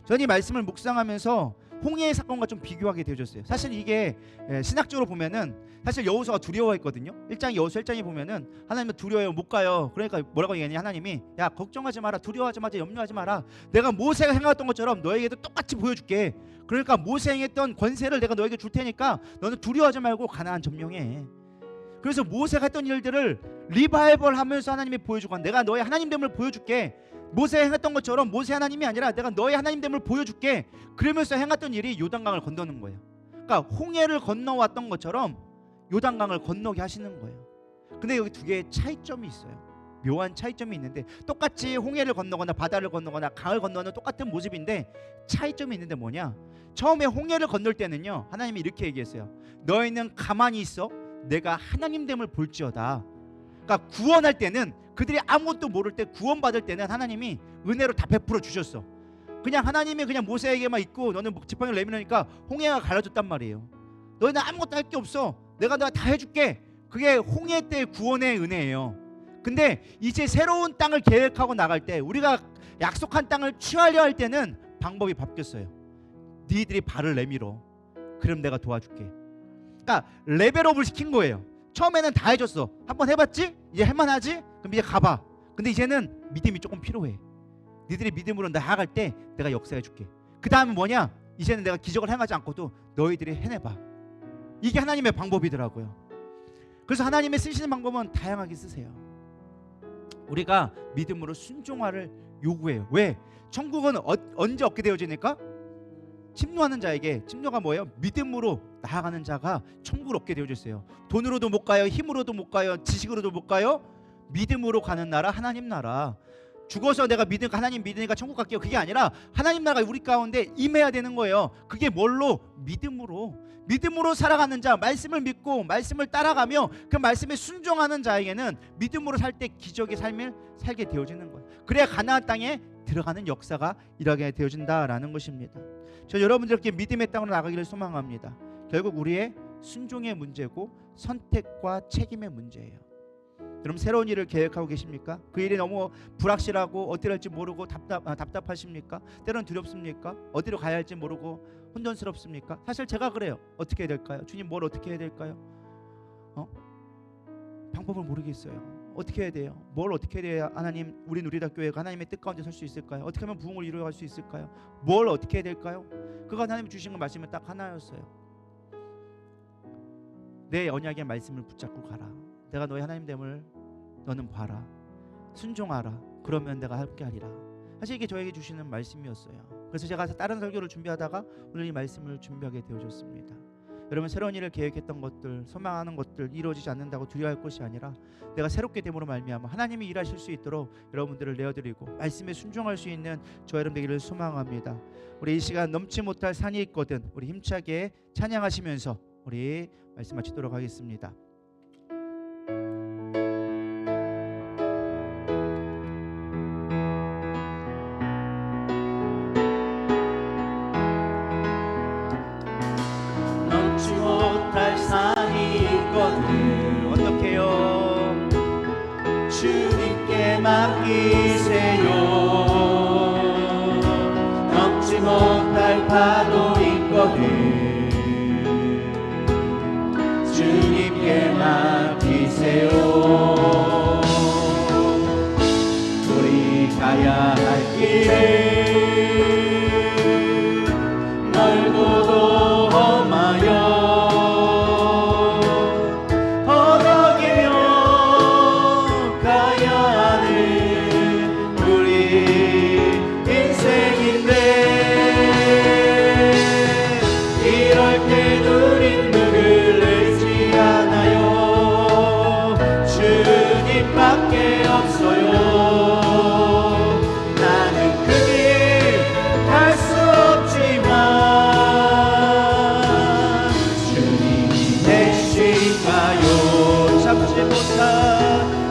S1: 저는 이 말씀을 묵상하면서 홍해의 사건과 좀 비교하게 되어졌어요. 사실 이게 신학적으로 보면은 사실 여호수아가 두려워했거든요. 1장 여호수아 1장에 보면은 하나님은 두려워요 못 가요. 그러니까 뭐라고 얘기하냐 하나님이 야 걱정하지 마라 두려워하지 마라 염려하지 마라 내가 모세가 행했던 것처럼 너에게도 똑같이 보여줄게. 그러니까 모세 행했던 권세를 내가 너에게 줄 테니까 너는 두려워하지 말고 가나안 점령해. 그래서 모세가 했던 일들을 리바이벌 하면서 하나님이 보여주고 내가 너의 하나님됨을 보여줄게. 모세 행했던 것처럼 모세 하나님이 아니라 내가 너의 하나님됨을 보여줄게. 그러면서 행했던 일이 요단강을 건너는 거예요. 그러니까 홍해를 건너왔던 것처럼 요단강을 건너게 하시는 거예요. 근데 여기 두 개의 차이점이 있어요. 묘한 차이점이 있는데 똑같이 홍해를 건너거나 바다를 건너거나 강을 건너는 똑같은 모습인데 차이점이 있는데 뭐냐? 처음에 홍해를 건널 때는요 하나님이 이렇게 얘기했어요. 너희는 가만히 있어 내가 하나님됨을 볼지어다. 그러니까 구원할 때는 그들이 아무것도 모를 때 구원받을 때는 하나님이 은혜로 다 베풀어 주셨어. 그냥 하나님이 그냥 모세에게만 있고 너는 지팡이를 내밀으니까 홍해가 갈라졌단 말이에요. 너희는 아무것도 할 게 없어. 내가 다 해줄게. 그게 홍해 때 구원의 은혜예요. 근데 이제 새로운 땅을 계획하고 나갈 때, 우리가 약속한 땅을 취하려 할 때는 방법이 바뀌었어요. 너희들이 발을 내밀어. 그럼 내가 도와줄게. 그러니까 레벨업을 시킨 거예요. 처음에는 다 해줬어. 한번 해봤지? 이제 할만하지? 그럼 이제 가봐. 근데 이제는 믿음이 조금 필요해. 너희들이 믿음으로 나아갈 때 내가 역사해줄게. 그 다음은 뭐냐? 이제는 내가 기적을 행하지 않고도 너희들이 해내봐. 이게 하나님의 방법이더라고요. 그래서 하나님의 쓰시는 방법은 다양하게 쓰세요. 우리가 믿음으로 순종화를 요구해요. 왜? 천국은 언제 얻게 되어지니까? 침노하는 자에게. 침노가 뭐예요? 믿음으로 나아가는 자가 천국을 얻게 되어졌어요. 돈으로도 못 가요. 힘으로도 못 가요. 지식으로도 못 가요. 믿음으로 가는 나라, 하나님 나라. 죽어서 내가 하나님 믿으니까 천국 갈게요. 그게 아니라 하나님 나라가 우리 가운데 임해야 되는 거예요. 그게 뭘로? 믿음으로 살아가는 자, 말씀을 믿고 말씀을 따라가며 그 말씀에 순종하는 자에게는 믿음으로 살 때 기적의 삶을 살게 되어지는 거예요. 그래야 가나안 땅에 들어가는 역사가 일하게 되어진다라는 것입니다. 저 여러분들께 믿음의 땅으로 나가기를 소망합니다. 결국 우리의 순종의 문제고 선택과 책임의 문제예요. 여러분 새로운 일을 계획하고 계십니까? 그 일이 너무 불확실하고 어떻게 할지 모르고 답답하십니까? 때로는 두렵습니까? 어디로 가야 할지 모르고 혼돈스럽습니까? 사실 제가 그래요. 어떻게 해야 될까요? 주님 뭘 어떻게 해야 될까요? 방법을 모르겠어요. 어떻게 해야 돼요? 뭘 어떻게 해야 하나님 우리 누리다교회가 하나님의 뜻 가운데 설 수 있을까요? 어떻게 하면 부흥을 이루어갈 수 있을까요? 뭘 어떻게 해야 될까요? 그가 하나님이 주신 건 말씀은 딱 하나였어요. 내 언약의 말씀을 붙잡고 가라. 내가 너의 하나님됨을 너는 봐라. 순종하라. 그러면 내가 함께 하리라. 사실 이게 저에게 주시는 말씀이었어요. 그래서 제가 다른 설교를 준비하다가 오늘 이 말씀을 준비하게 되어졌습니다. 여러분 새로운 일을 계획했던 것들, 소망하는 것들 이루어지지 않는다고 두려워할 것이 아니라 내가 새롭게 됨으로 말미암아 하나님이 일하실 수 있도록 여러분들을 내어드리고 말씀에 순종할 수 있는 저 여러분 되기를 소망합니다. 우리 이 시간 넘지 못할 산이 있거든 우리 힘차게 찬양하시면서 우리 말씀 마치도록 하겠습니다.
S4: 넘지 못할 산이 있거든
S1: 어떡해요?
S4: 주님께 맡기세요. 넘지 못할 파도 있거든 주님께 맡기세요. 우리 가야 할 길은 넓고도 험하여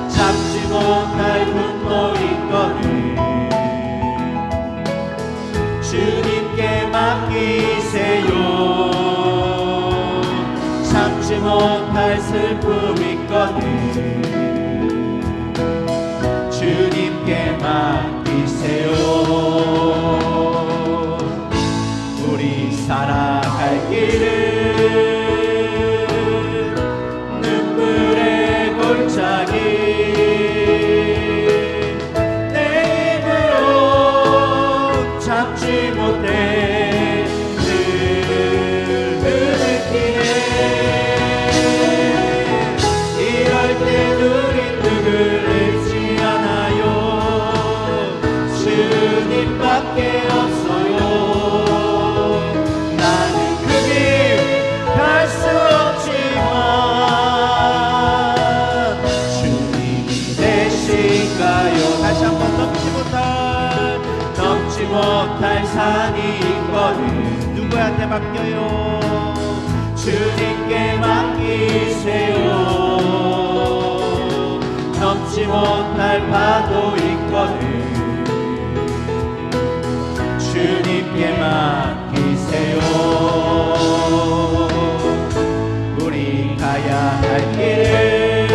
S4: 잡지 못할 분노 있거든 주님께 맡기세요. 참지 못할 슬픔 있거든 주님께 맡기세요. 우리 살아갈 길은 골짜기 내 힘으로 잡지 못해 늘 흐르기에 이럴 때 누구를 잃지 않아요. 주님밖에 없어요. 나는 그 길 갈 수 없지만
S1: 다시 한번
S4: 넘지 못할 산이 있거든
S1: 누구한테 맡겨요?
S4: 주님께 맡기세요. 넘지 못할 파도 있거든 주님께 맡기세요. 우리 가야 할 길을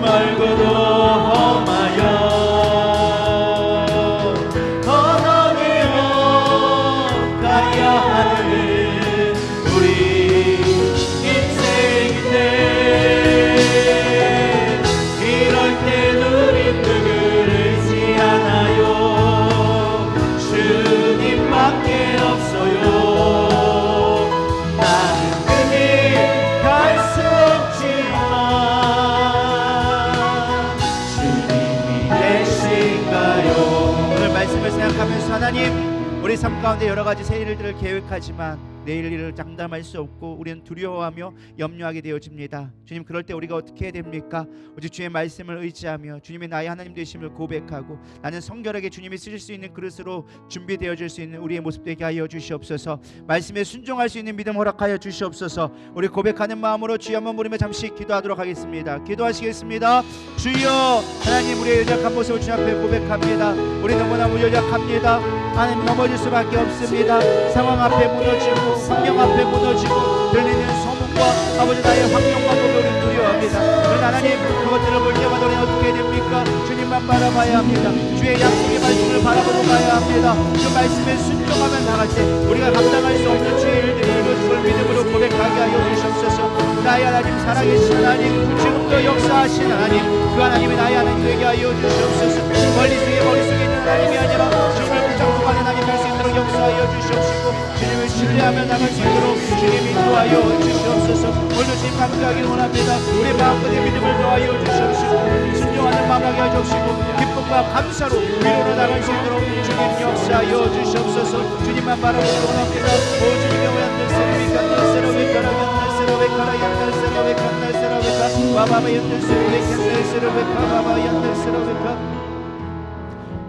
S4: 멀고도 험하여 건너기로 가야 하는 우리 인생인데 이럴 때 우리 누구를 의지하나요? 주님밖에 없어요. 나는 그 길 갈 수 없지만 주님이 계신가요?
S1: 오늘 말씀을 생각하면서 하나님, 우리 삶 가운데 여러 가지 새 일들을 계획하지만 내일 일을 장담할 수 없고 우리는 두려워하며 염려하게 되어집니다. 주님, 그럴 때 우리가 어떻게 해야 됩니까? 오직 주의 말씀을 의지하며 주님의 나의 하나님 되심을 고백하고 나는 성결하게 주님이 쓰실 수 있는 그릇으로 준비되어질 수 있는 우리의 모습 되게 하여 주시옵소서. 말씀에 순종할 수 있는 믿음 허락하여 주시옵소서. 우리 고백하는 마음으로 주여 한번 부르며 잠시 기도하도록 하겠습니다. 기도하시겠습니다. 주여, 하나님, 우리의 연약한 모습을 주 앞에 고백합니다. 우리 너무나 연약합니다. 하나님, 넘어질 수밖에 없습니다. 상황 앞에 무너지고 환경 앞에 무너지고 들리는 소문과 아버지 나의 환경과 보고 우리는 두려워합니다. 그러나 하나님, 그것들을 볼 때마다 우리는 어떻게 해야 됩니까? 주님만 바라봐야 합니다. 주의 약속의 말씀을 바라보고 가야 합니다. 그 말씀에 순종하며 나갈 때 우리가 감당할 수 없는 주의 일들이 이루어질 믿음으로 고백하게 하여 주시옵소서. 나의 하나님, 살아계신 하나님, 지금도 역사하신 하나님, 그 하나님이 나의 하나님 되게 하여 주시옵소서. 머릿속에 있는 하나님이 아니라 주님을 붙잡고 가는 하나님 될 수 있도록 역사하여 주시옵시고 주님을 신뢰하며 나갈 수 있도록 주님 인도하여 주시옵소서. 오늘도 주님 함께하기를 원합니다. 우리 마음껏의 믿음을 더하여 주시옵시고 순종하는 마음하게 하시옵시고 기쁨과 감사로 위로로 나갈 수 있도록 주님 역사하여 주시옵소서. 주님만 바라보기를 원합니다. 오 주님의 오얀들세로비카 날세로비카라 연날세로비카라 연날세로비카 날세로비카 와바바 연날세로비카 날세로비카 와바바 연날세로비카.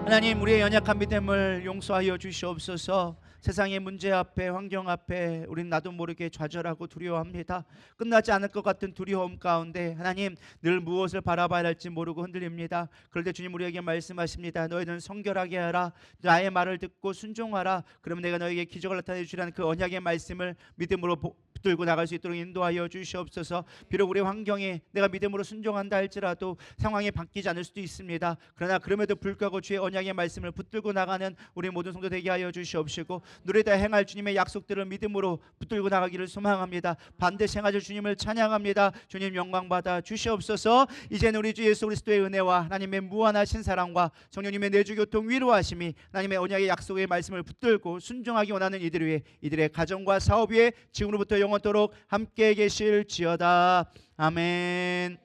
S1: 하나님, 우리의 연약한 믿음을 용서하여 주시옵소서. 세상의 문제 앞에, 환경 앞에 우리는 나도 모르게 좌절하고 두려워합니다. 끝나지 않을 것 같은 두려움 가운데 하나님, 늘 무엇을 바라봐야 할지 모르고 흔들립니다. 그럴 때 주님 우리에게 말씀하십니다. 너희는 성결하게 하라. 나의 말을 듣고 순종하라. 그러면 내가 너에게 기적을 나타내 주리라는 그 언약의 말씀을 믿음으로 붙들고 나갈 수 있도록 인도하여 주시옵소서. 비록 우리 환경에 내가 믿음으로 순종한다 할지라도 상황이 바뀌지 않을 수도 있습니다. 그러나 그럼에도 불구하고 주의 언약의 말씀을 붙들고 나가는 우리 모든 성도 되게 하여 주시옵시고 누리다 행할 주님의 약속들을 믿음으로 붙들고 나가기를 소망합니다. 반드시 행하실 주님을 찬양합니다. 주님 영광 받아 주시옵소서. 이제는 우리 주 예수 그리스도의 은혜와 하나님의 무한하신 사랑과 성령님의 내주교통 위로하심이 하나님의 언약의 약속의 말씀을 붙들고 순종하기 원하는 이들 위해, 이들의 가정과 사업 위에 지금으로부터 영원토록 함께 계실지어다. 아멘.